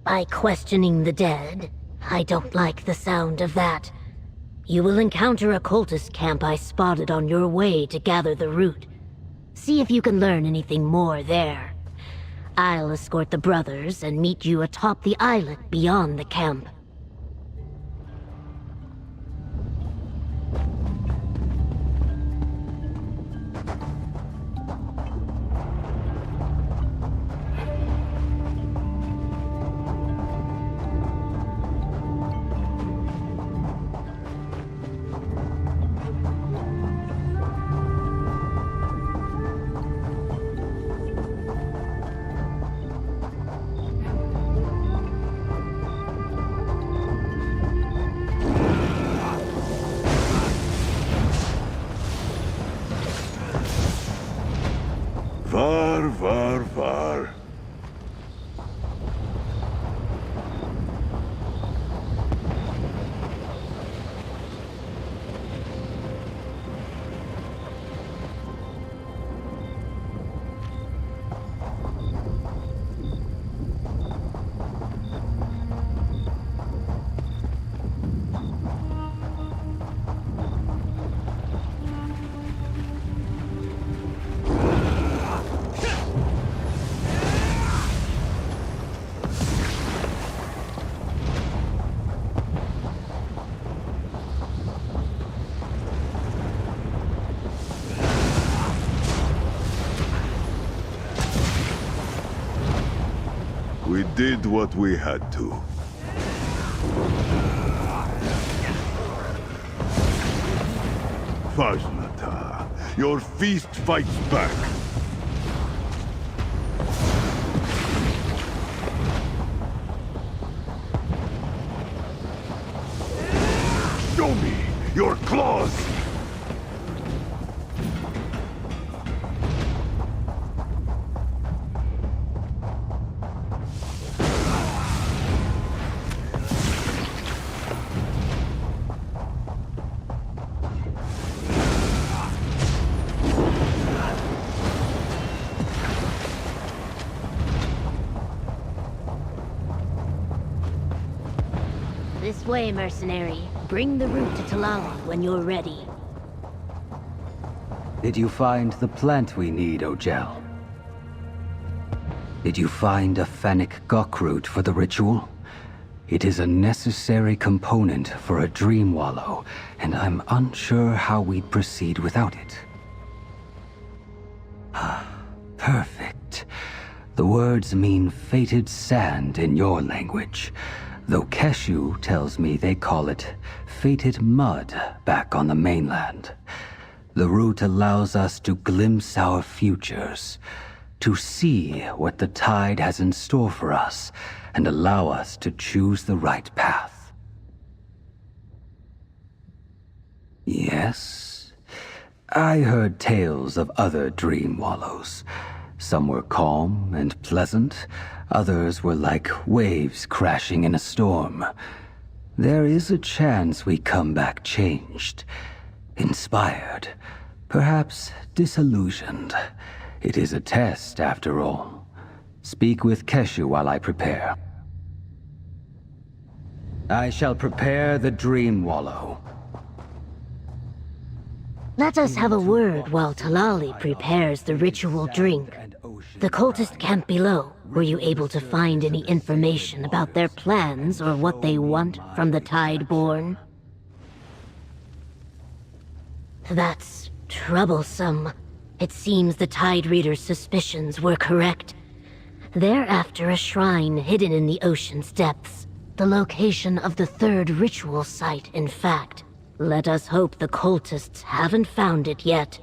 By questioning the dead, I don't like the sound of that. You will encounter a cultist camp I spotted on your way to gather the root. See if you can learn anything more there. I'll escort the brothers and meet you atop the islet beyond the camp. Var. We did what we had to. Fajnata, your feast fights back. Show me your claws! way, mercenary. Bring the root to Talali when you're ready. Did you find the plant we need, Ojel? Did you find a Fennec Gok root for the ritual? It is a necessary component for a dream wallow, and I'm unsure how we'd proceed without it. Perfect. The words mean fated sand in your language, though Keshu tells me they call it fated mud back on the mainland. The root allows us to glimpse our futures, to see what the tide has in store for us, and allow us to choose the right path. Yes, I heard tales of other dream wallows. Some were calm and pleasant, others were like waves crashing in a storm. There is a chance we come back changed, inspired, perhaps disillusioned. It is a test, after all. Speak with Keshu while I prepare. I shall prepare the dream wallow. Let us have a word while Talali prepares the ritual drink. The cultist camp below, were you able to find any information about their plans or what they want from the Tideborn? That's troublesome. It seems the Tide Reader's suspicions were correct. They're after a shrine hidden in the ocean's depths. The location of the third ritual site, in fact. Let us hope the cultists haven't found it yet.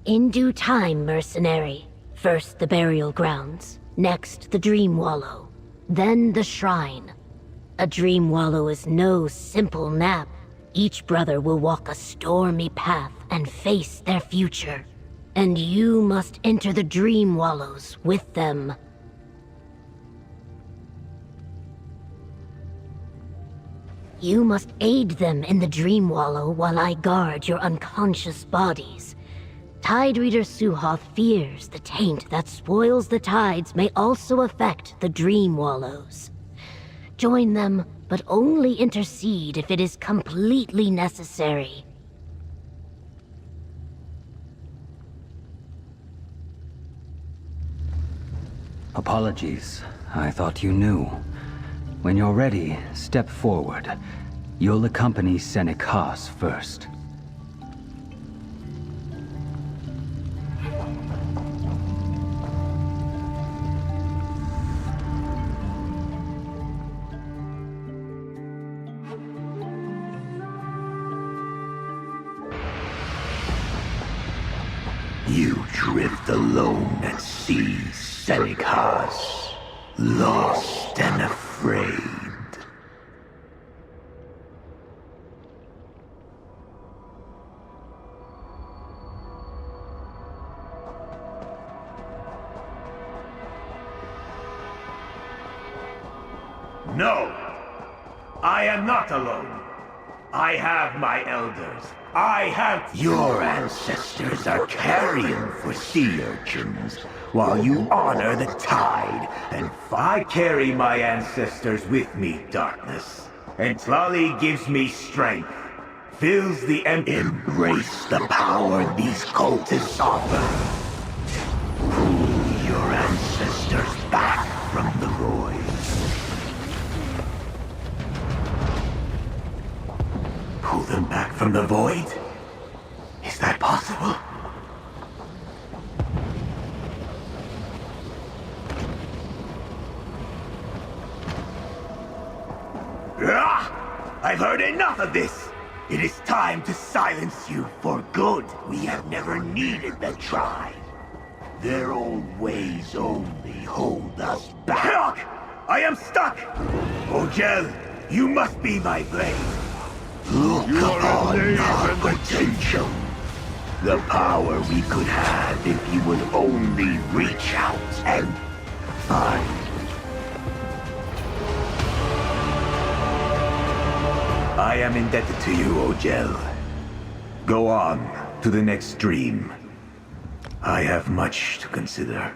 In due time, mercenary. First the burial grounds, next the dream wallow, then the shrine. A dream wallow is no simple nap. Each brother will walk a stormy path and face their future. And you must enter the dream wallows with them. You must aid them in the dream wallow while I guard your unconscious bodies. Tide Reader Suhoth fears the taint that spoils the tides may also affect the dream wallows. Join them, but only intercede if it is completely necessary. Apologies. I thought you knew. When you're ready, step forward. You'll accompany Senek Haas first. You drift alone at sea, Senek Haas, lost and afraid. No! I am not alone. I have my elders. I have... Your ancestors are carrion for sea urchins, while you honor the tide, and I carry my ancestors with me, Darkness. And Tlali gives me strength. Fills the embrace the power these cultists offer. Pull your ancestors back from the void. Pull them back from the void? Is that possible? I've heard enough of this! It is time to silence you for good. We have never needed the tribe. Their old ways only hold us back. I am stuck! Ojel, you must be my blade. Look upon our potential. The power we could have if you would only reach out and find. I am indebted to you, Ojel. Go on to the next dream. I have much to consider.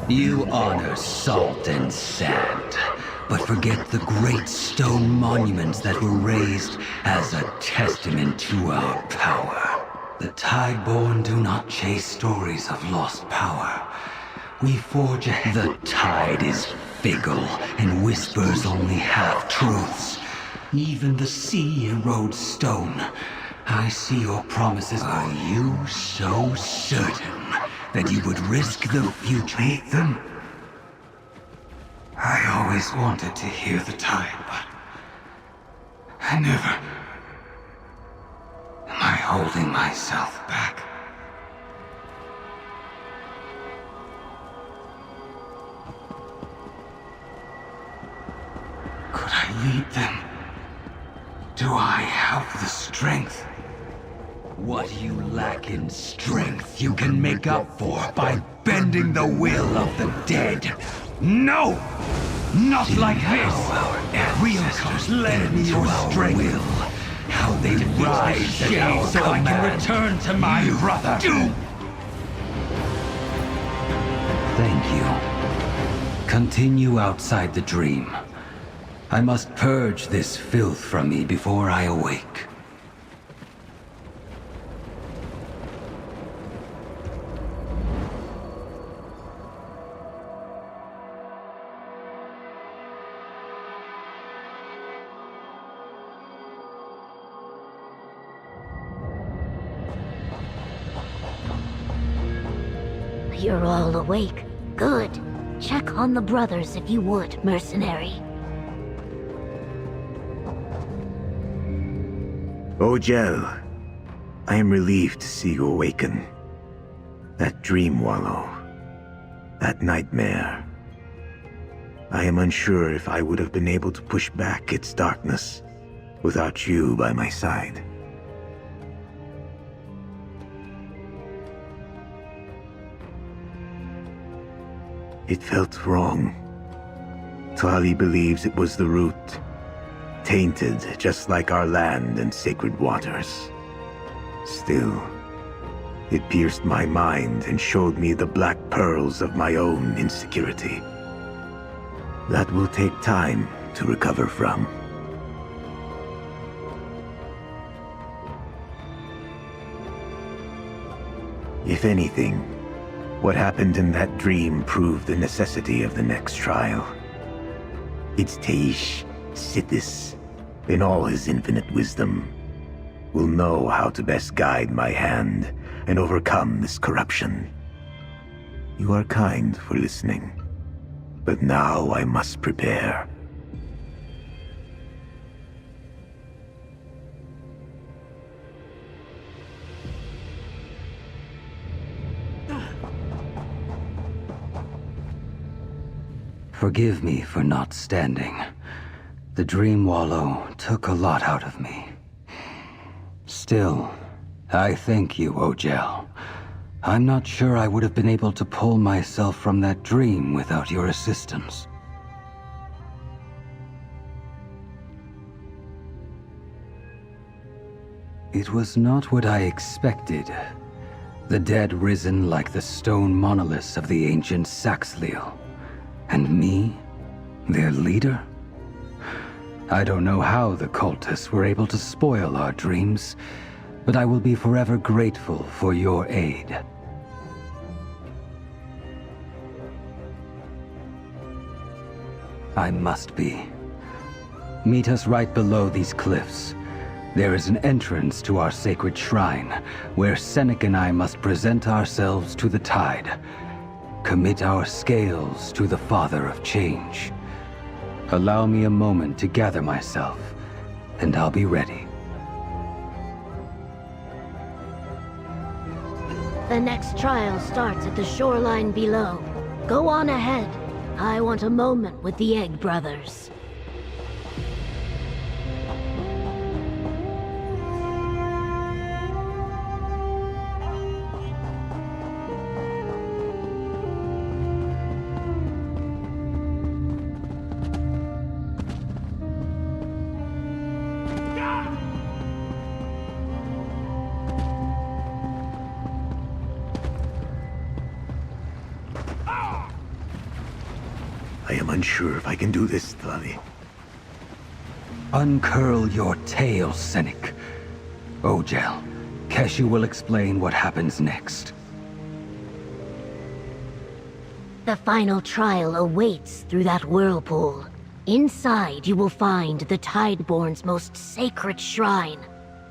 You honor salt and sand, but forget the great stone monuments that were raised as a testament to our power. The Tideborn do not chase stories of lost power. We forge ahead. The tide is fickle and whispers only half-truths. Even the sea erodes stone. I see your promises. Are you so certain that you would risk the future? Make them? I always wanted to hear the tide, but I never. Am I holding myself back? Could I lead them? Do I have the strength? What you lack in strength, you can make up for by bending the will of the dead. No! Not like this! Real comes lend me your strength. Will. How they rise again so I can return to my brother. Thank you. Continue outside the dream. I must purge this filth from me before I awake. You're all awake. Good. Check on the brothers if you would, mercenary. Ojel, I am relieved to see you awaken. That dream wallow, that nightmare. I am unsure if I would have been able to push back its darkness without you by my side. It felt wrong. Tlali believes it was the root, tainted just like our land and sacred waters. Still, it pierced my mind and showed me the black pearls of my own insecurity. That will take time to recover from. If anything, what happened in that dream proved the necessity of the next trial. It's Teish, Sithis, in all his infinite wisdom, will know how to best guide my hand and overcome this corruption. You are kind for listening, but now I must prepare. Forgive me for not standing. The dream wallow took a lot out of me. Still, I thank you, Ojel. I'm not sure I would have been able to pull myself from that dream without your assistance. It was not what I expected. The dead risen like the stone monoliths of the ancient Saxhleel. And me, their leader? I don't know how the cultists were able to spoil our dreams, but I will be forever grateful for your aid. I must be. Meet us right below these cliffs. There is an entrance to our sacred shrine, where Senec and I must present ourselves to the tide. Commit our scales to the Father of Change. Allow me a moment to gather myself, and I'll be ready. The next trial starts at the shoreline below. Go on ahead. I want a moment with the Egg Brothers. I am unsure if I can do this, Tlali. Uncurl your tail, Cynic. Ojel, Keshu will explain what happens next. The final trial awaits through that whirlpool. Inside, you will find the Tideborn's most sacred shrine.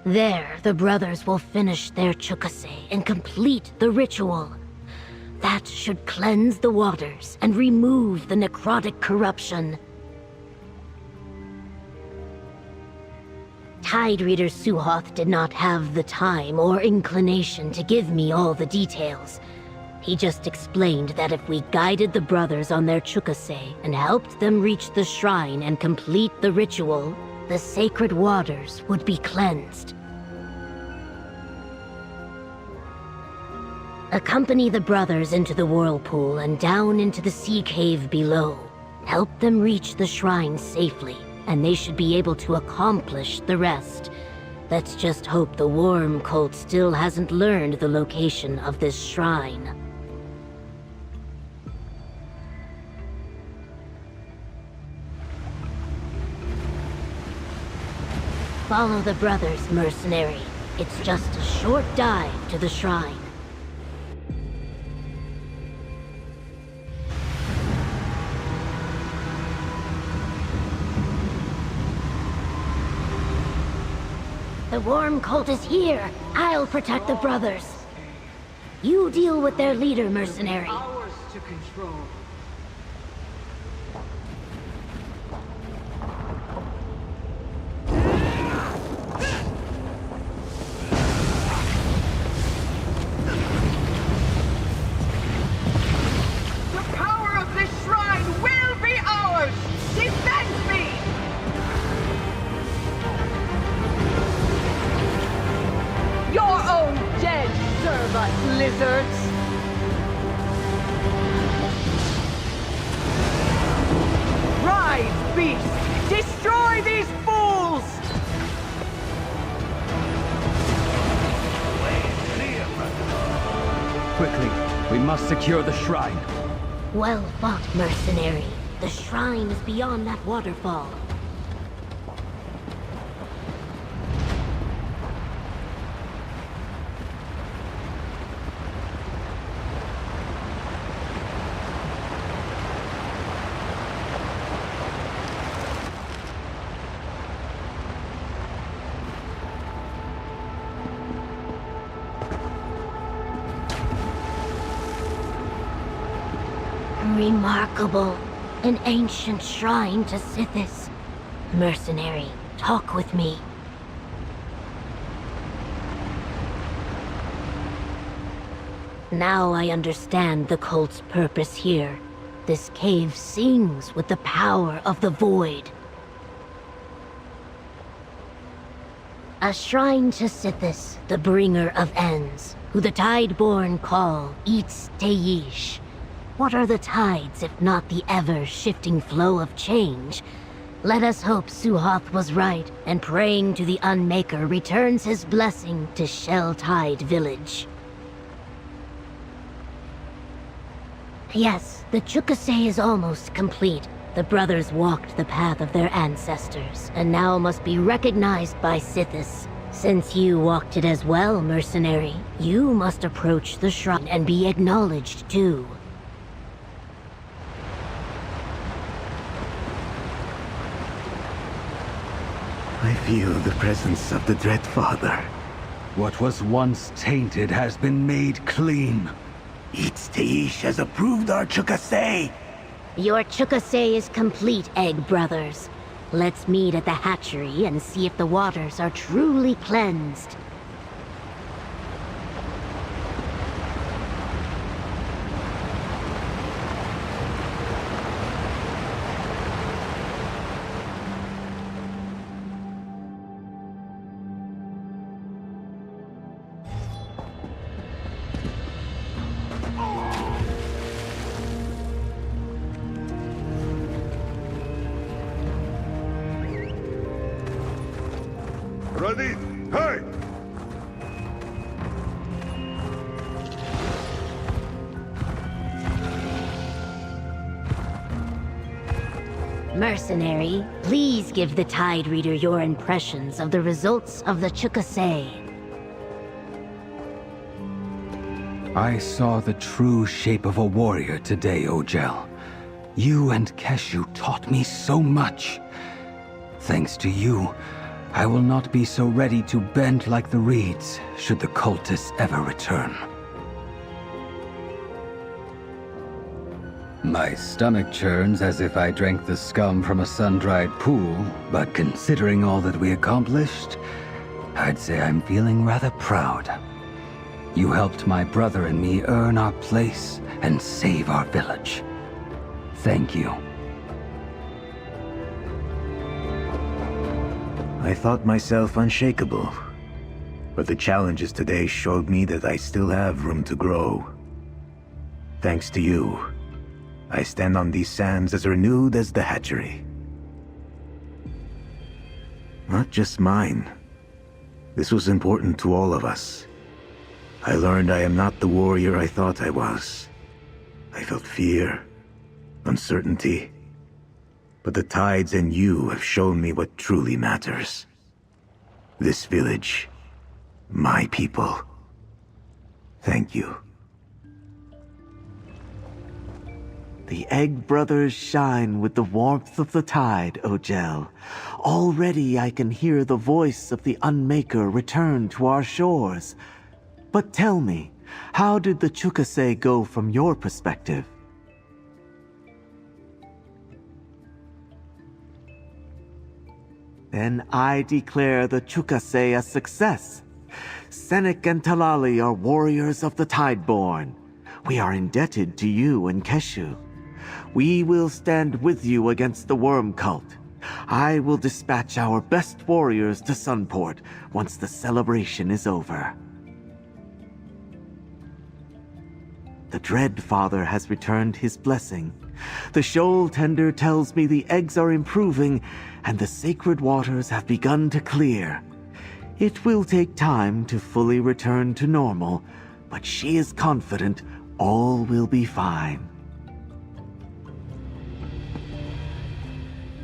There, the brothers will finish their chukase and complete the ritual. That should cleanse the waters and remove the necrotic corruption. Tide Reader Suhoth did not have the time or inclination to give me all the details. He just explained that if we guided the brothers on their chukase and helped them reach the shrine and complete the ritual, the sacred waters would be cleansed. Accompany the brothers into the whirlpool and down into the sea cave below. Help them reach the shrine safely, and they should be able to accomplish the rest. Let's just hope the worm cult still hasn't learned the location of this shrine. Follow the brothers, mercenary. It's just a short dive to the shrine. The worm cult is here. I'll protect the brothers. You deal with their leader, mercenary. Ours to control. The power of this shrine will be ours! Defend me! Your own dead serve us, lizards! Rise, beast! Destroy these fools! Quickly, we must secure the shrine. Well fought, mercenary. The shrine is beyond that waterfall. Remarkable. An ancient shrine to Sithis. Mercenary, talk with me. Now I understand the cult's purpose here. This cave sings with the power of the void. A shrine to Sithis, the bringer of ends, who the Tideborn call Eats Teish. What are the tides if not the ever-shifting flow of change? Let us hope Suhoth was right, and praying to the Unmaker returns his blessing to Shell-Tide Village. Yes, the chukase is almost complete. The brothers walked the path of their ancestors, and now must be recognized by Sithis. Since you walked it as well, mercenary, you must approach the shrine and be acknowledged too. I feel the presence of the Dread Father. What was once tainted has been made clean. Eats Teish has approved our chukase. Your chukase is complete, Egg Brothers. Let's meet at the hatchery and see if the waters are truly cleansed. Ready? Hey! Mercenary, please give the Tide Reader your impressions of the results of the Chukase. I saw the true shape of a warrior today, Ojel. You and Keshu taught me so much. Thanks to you, I will not be so ready to bend like the reeds should the cultists ever return. My stomach churns as if I drank the scum from a sun-dried pool, but considering all that we accomplished, I'd say I'm feeling rather proud. You helped my brother and me earn our place and save our village. Thank you. I thought myself unshakable, but the challenges today showed me that I still have room to grow. Thanks to you, I stand on these sands as renewed as the hatchery. Not just mine. This was important to all of us. I learned I am not the warrior I thought I was. I felt fear, uncertainty. But the tides and you have shown me what truly matters. This village, my people. Thank you. The Egg Brothers shine with the warmth of the tide, Ojel. Already I can hear the voice of the Unmaker return to our shores. But tell me, how did the Chukase go from your perspective? Then I declare the Chukase a success. Senek and Talali are warriors of the Tideborn. We are indebted to you and Keshu. We will stand with you against the Worm Cult. I will dispatch our best warriors to Sunport once the celebration is over. The Dread Father has returned his blessing. The Shoal Tender tells me the eggs are improving and the sacred waters have begun to clear. It will take time to fully return to normal, but she is confident all will be fine.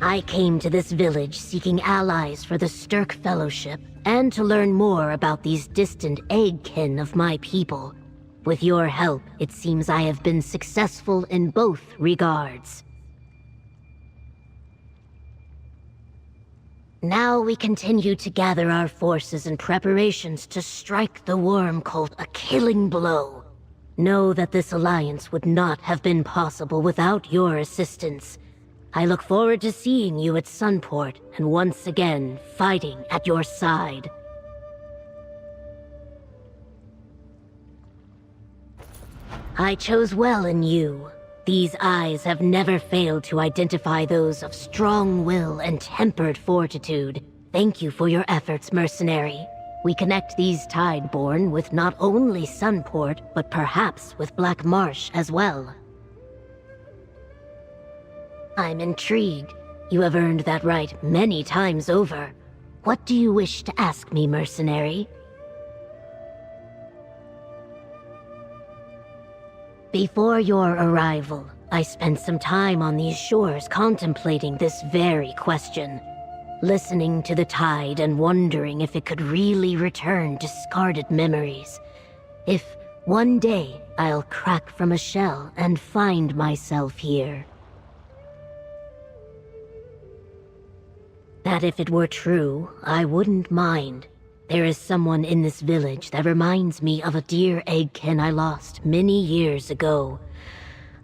I came to this village seeking allies for the Stirk Fellowship, and to learn more about these distant eggkin of my people. With your help, it seems I have been successful in both regards. Now we continue to gather our forces in preparations to strike the Worm Cult a killing blow. Know that this alliance would not have been possible without your assistance. I look forward to seeing you at Sunport and once again fighting at your side. I chose well in you. These eyes have never failed to identify those of strong will and tempered fortitude. Thank you for your efforts, mercenary. We connect these Tideborn with not only Sunport, but perhaps with Black Marsh as well. I'm intrigued. You have earned that right many times over. What do you wish to ask me, mercenary? Before your arrival, I spent some time on these shores contemplating this very question, listening to the tide and wondering if it could really return discarded memories. If one day I'll crack from a shell and find myself here. That if it were true, I wouldn't mind. There is someone in this village that reminds me of a dear eggkin I lost many years ago.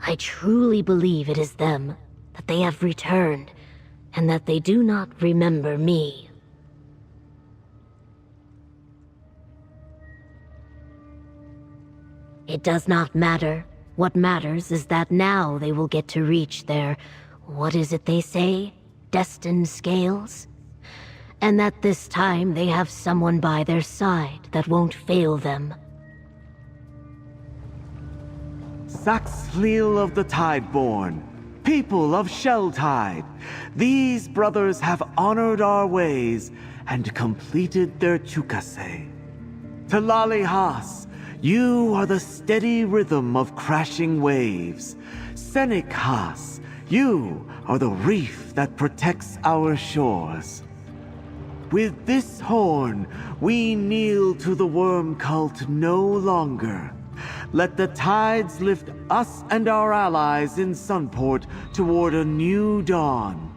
I truly believe it is them, that they have returned, and that they do not remember me. It does not matter. What matters is that now they will get to reach their, what is it they say? Destined scales? And that this time they have someone by their side that won't fail them. Saxhleel of the Tideborn, people of Shelltide, these brothers have honored our ways and completed their Chukase. Talali Haas, you are the steady rhythm of crashing waves. Senek Haas, you are the reef that protects our shores. With this horn, we kneel to the worm cult no longer. Let the tides lift us and our allies in Sunport toward a new dawn.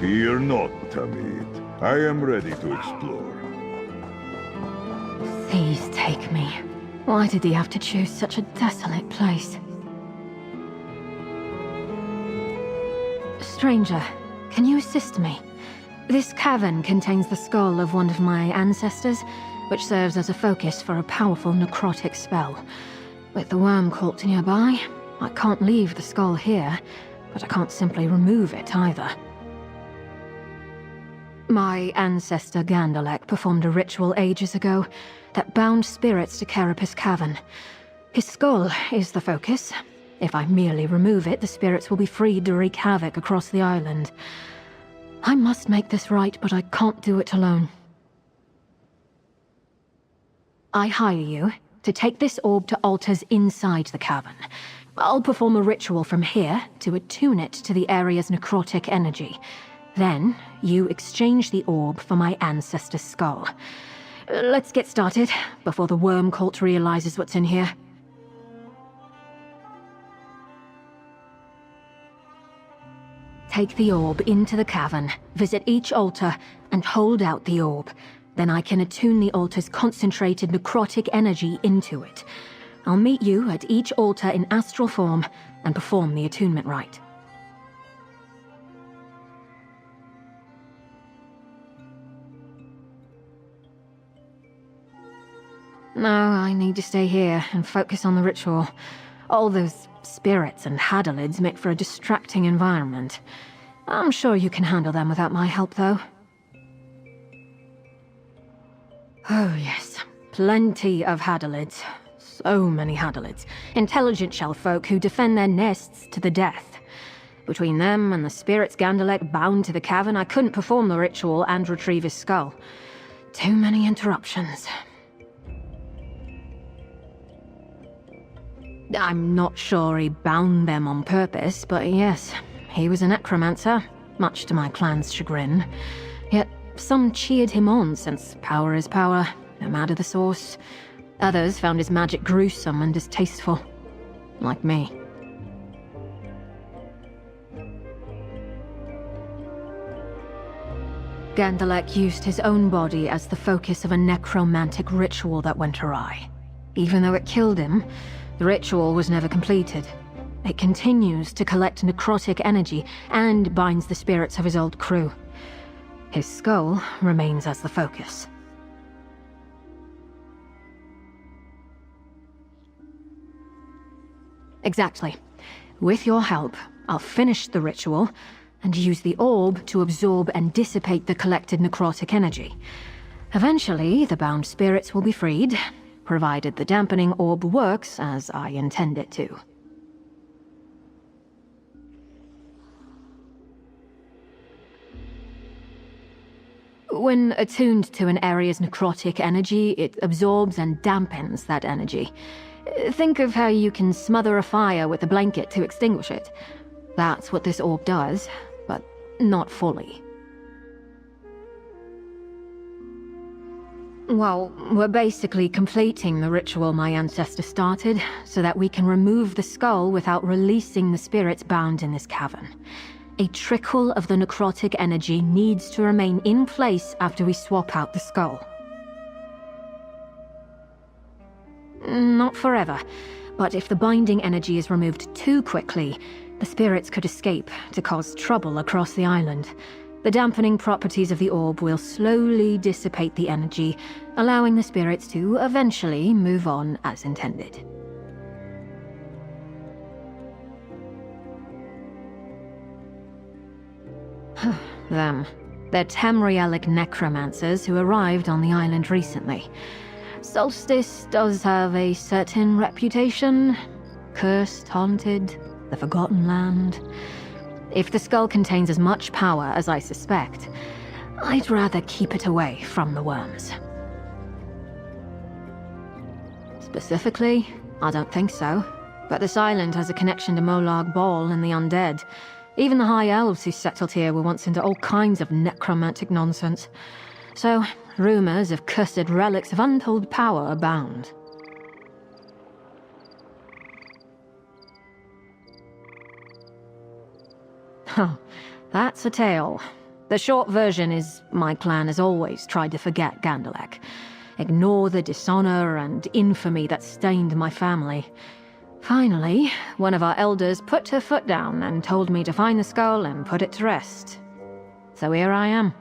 Fear not, Tamid. I am ready to explore. Please take me. Why did he have to choose such a desolate place? Stranger, can you assist me? This cavern contains the skull of one of my ancestors, which serves as a focus for a powerful necrotic spell. With the worm cult nearby, I can't leave the skull here, but I can't simply remove it either. My ancestor Gandalek performed a ritual ages ago that bound spirits to Carapace Cavern. His skull is the focus. If I merely remove it, the spirits will be freed to wreak havoc across the island. I must make this right, but I can't do it alone. I hire you to take this orb to altars inside the cavern. I'll perform a ritual from here to attune it to the area's necrotic energy. Then, you exchange the orb for my ancestor's skull. Let's get started, before the worm cult realizes what's in here. Take the orb into the cavern, visit each altar, and hold out the orb. Then I can attune the altar's concentrated necrotic energy into it. I'll meet you at each altar in astral form and perform the attunement rite. No, I need to stay here and focus on the ritual. All those spirits and hadalids make for a distracting environment. I'm sure you can handle them without my help, though. Oh yes, plenty of hadalids. So many hadalids. Intelligent shellfolk who defend their nests to the death. Between them and the spirits Gandalek bound to the cavern, I couldn't perform the ritual and retrieve his skull. Too many interruptions. I'm not sure he bound them on purpose, but yes, he was a necromancer, much to my clan's chagrin. Yet some cheered him on since power is power, no matter the source. Others found his magic gruesome and distasteful, like me. Gandalek used his own body as the focus of a necromantic ritual that went awry. Even though it killed him, the ritual was never completed. It continues to collect necrotic energy and binds the spirits of his old crew. His skull remains as the focus. Exactly. With your help, I'll finish the ritual and use the orb to absorb and dissipate the collected necrotic energy. Eventually, the bound spirits will be freed, provided the dampening orb works as I intend it to. When attuned to an area's necrotic energy, it absorbs and dampens that energy. Think of how you can smother a fire with a blanket to extinguish it. That's what this orb does, but not fully. Well, we're basically completing the ritual my ancestor started, so that we can remove the skull without releasing the spirits bound in this cavern. A trickle of the necrotic energy needs to remain in place after we swap out the skull. Not forever, but if the binding energy is removed too quickly, the spirits could escape to cause trouble across the island. The dampening properties of the orb will slowly dissipate the energy, allowing the spirits to eventually move on as intended. Them. They're Tamrielic necromancers who arrived on the island recently. Solstice does have a certain reputation. Cursed, haunted, the Forgotten Land. If the skull contains as much power as I suspect, I'd rather keep it away from the worms. Specifically, I don't think so. But this island has a connection to Molag Bal and the undead. Even the High Elves who settled here were once into all kinds of necromantic nonsense. So, rumors of cursed relics of untold power abound. Huh, that's a tale. The short version is my clan has always tried to forget Gandalek. Ignore the dishonor and infamy that stained my family. Finally, one of our elders put her foot down and told me to find the skull and put it to rest. So here I am.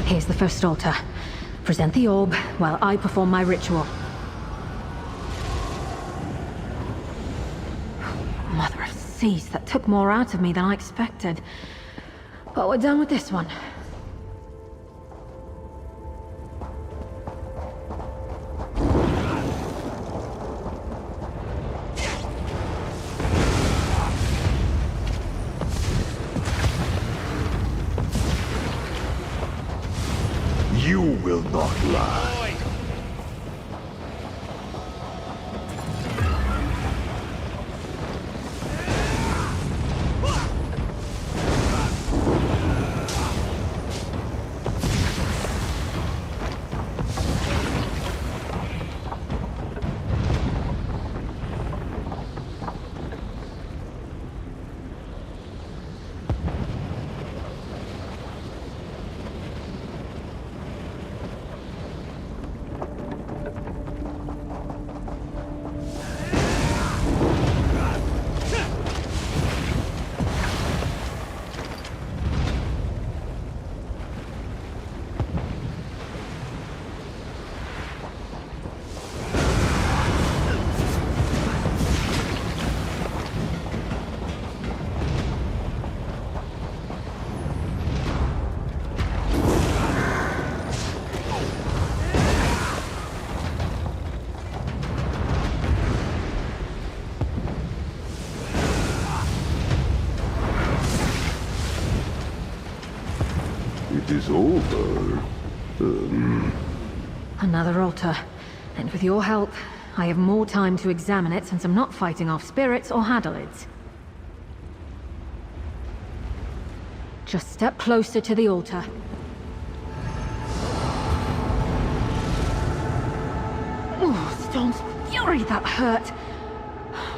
Here's the first altar. Present the orb while I perform my ritual. Mother of Seas, that took more out of me than I expected. But we're done with this one. You will not lie. is over. Another altar. And with your help, I have more time to examine it since I'm not fighting off spirits or hadalids. Just step closer to the altar. Oh, Storm's fury, that hurt!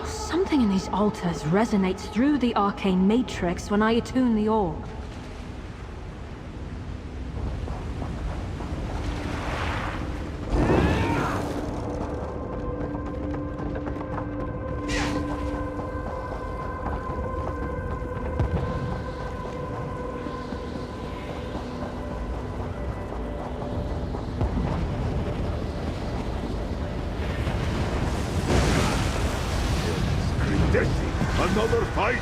Something in these altars resonates through the arcane matrix when I attune the orb. Another fight?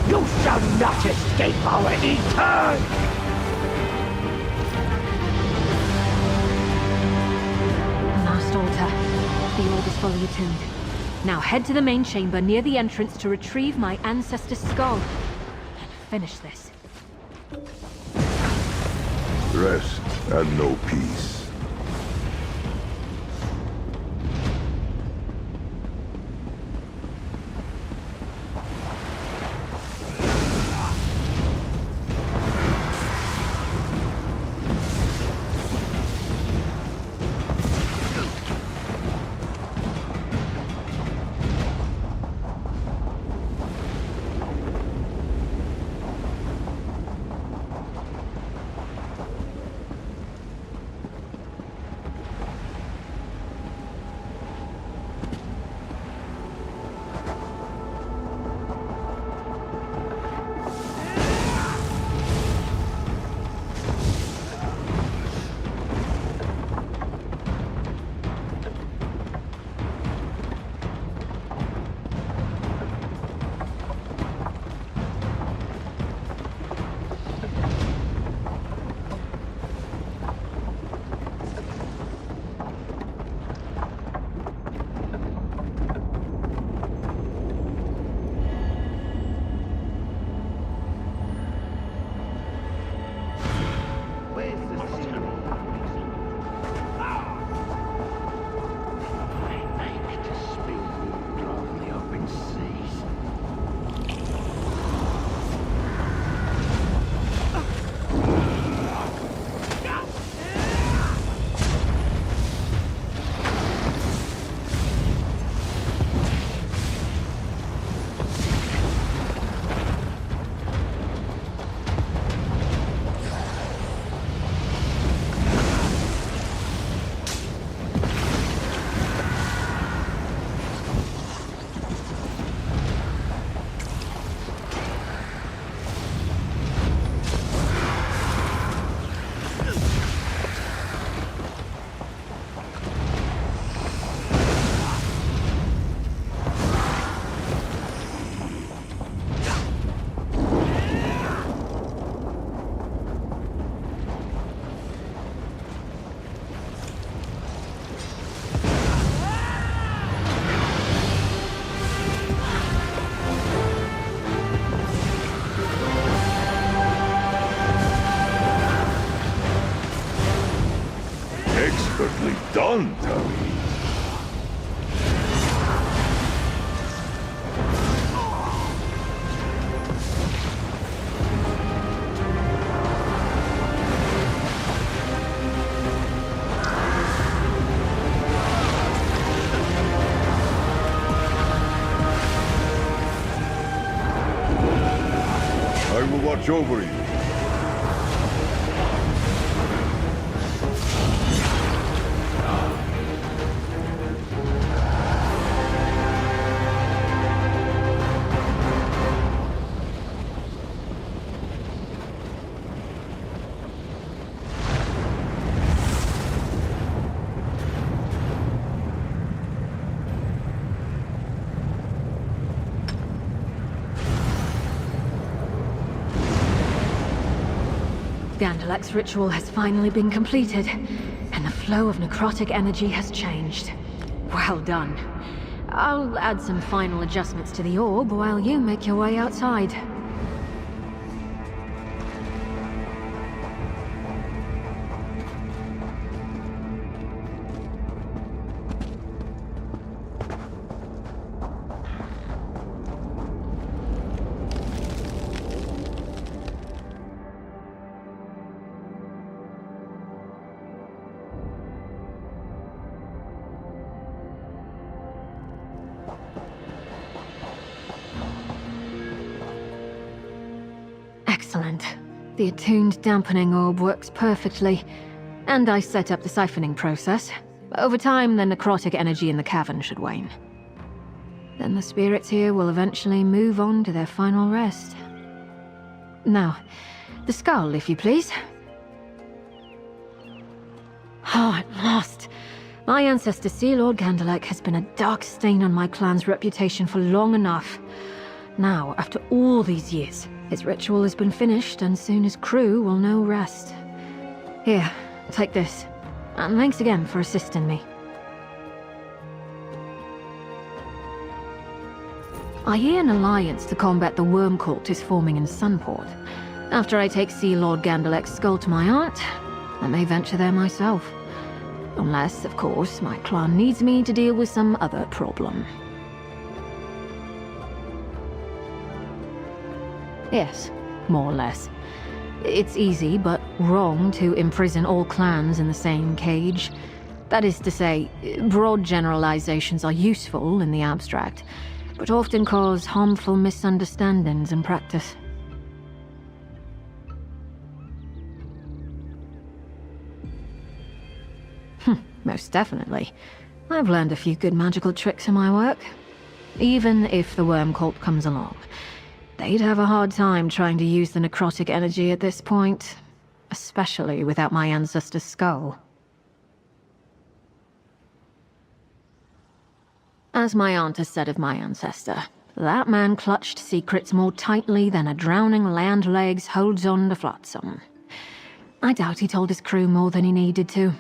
You shall not escape our return! Last altar. The orb is fully attuned. Now head to the main chamber near the entrance to retrieve my ancestor's skull. And finish this. Rest and no peace. Expertly done, Tommy. I will watch over you. Gandelac's ritual has finally been completed, and the flow of necrotic energy has changed. Well done. I'll add some final adjustments to the orb while you make your way outside. Excellent. The attuned dampening orb works perfectly, and I set up the siphoning process. Over time, the necrotic energy in the cavern should wane. Then the spirits here will eventually move on to their final rest. Now, the skull, if you please. Oh, at last. My ancestor Sea Lord Gandelek has been a dark stain on my clan's reputation for long enough. Now, after all these years, his ritual has been finished, and soon his crew will know rest. Here, take this. And thanks again for assisting me. I hear an alliance to combat the worm cult is forming in Sunport. After I take Sea Lord Gandelek's skull to my aunt, I may venture there myself. Unless, of course, my clan needs me to deal with some other problem. Yes, more or less. It's easy, but wrong to imprison all clans in the same cage. That is to say, broad generalizations are useful in the abstract, but often cause harmful misunderstandings in practice. Most definitely. I've learned a few good magical tricks in my work. Even if the worm cult comes along, they'd have a hard time trying to use the necrotic energy at this point, especially without my ancestor's skull. As my aunt has said of my ancestor, that man clutched secrets more tightly than a drowning landlegs holds on to flotsam. I doubt he told his crew more than he needed to.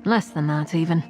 Less than that, even.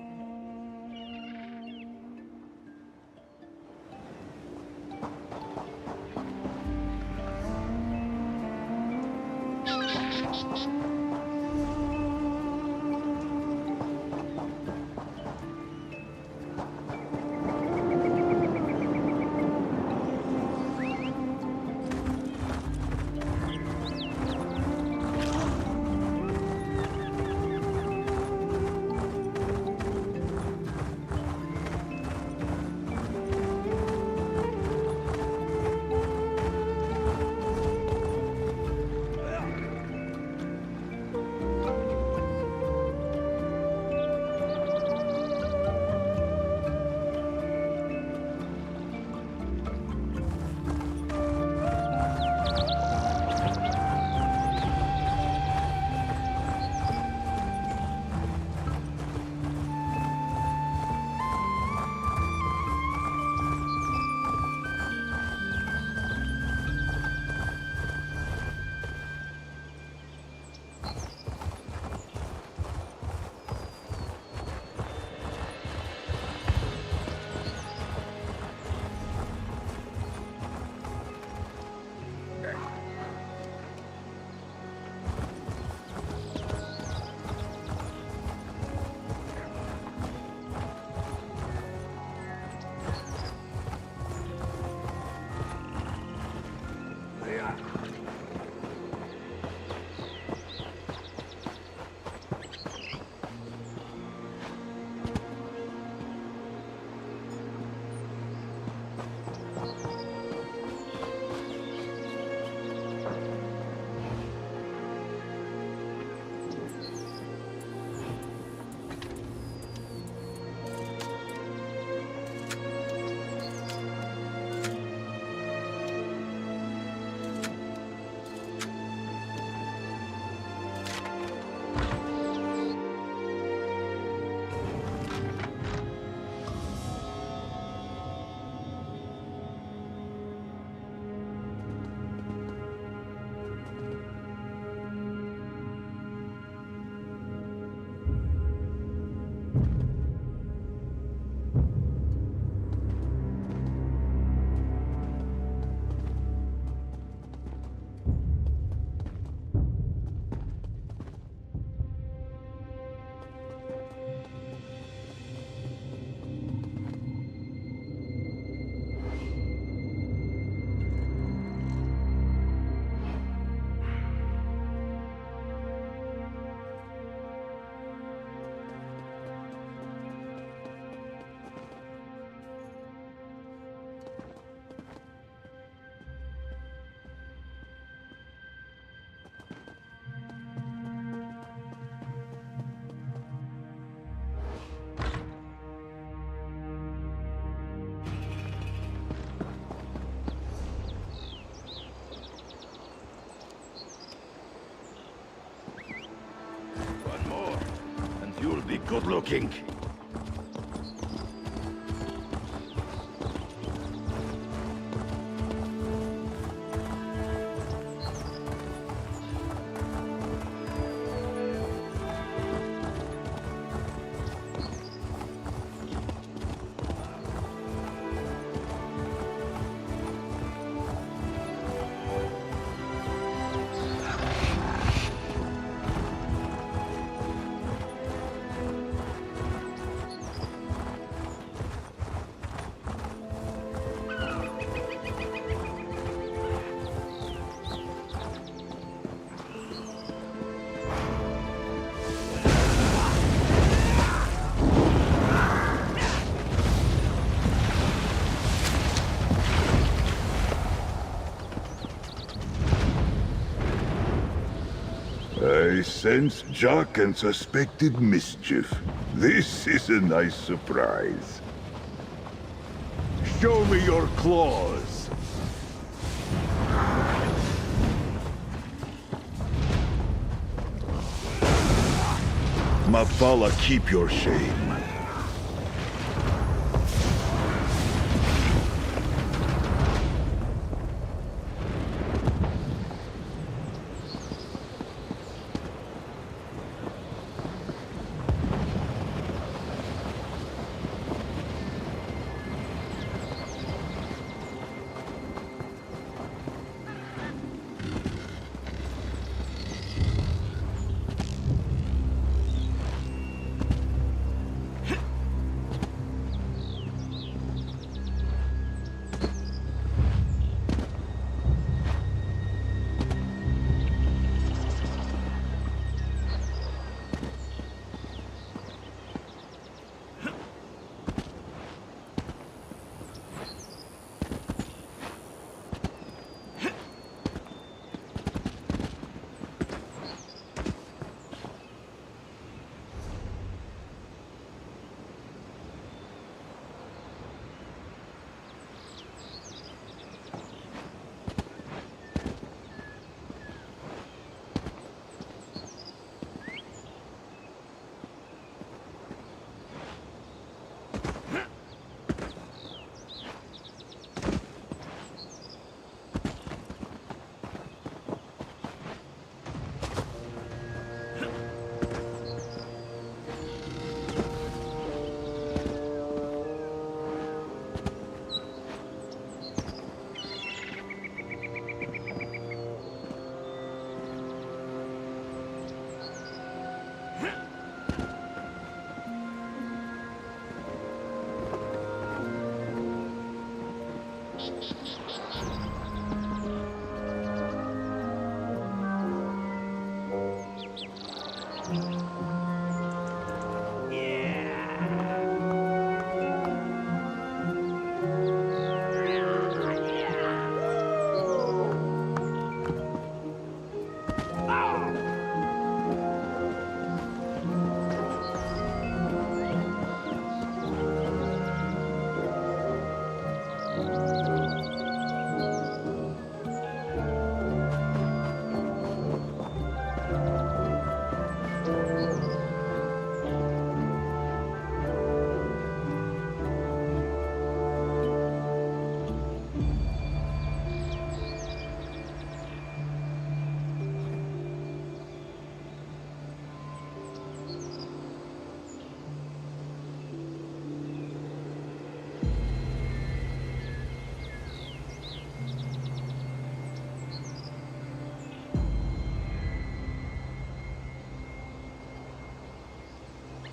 You'll be good looking. I sense Jock and suspected mischief. This is a nice surprise. Show me your claws! Mafala, keep your shame.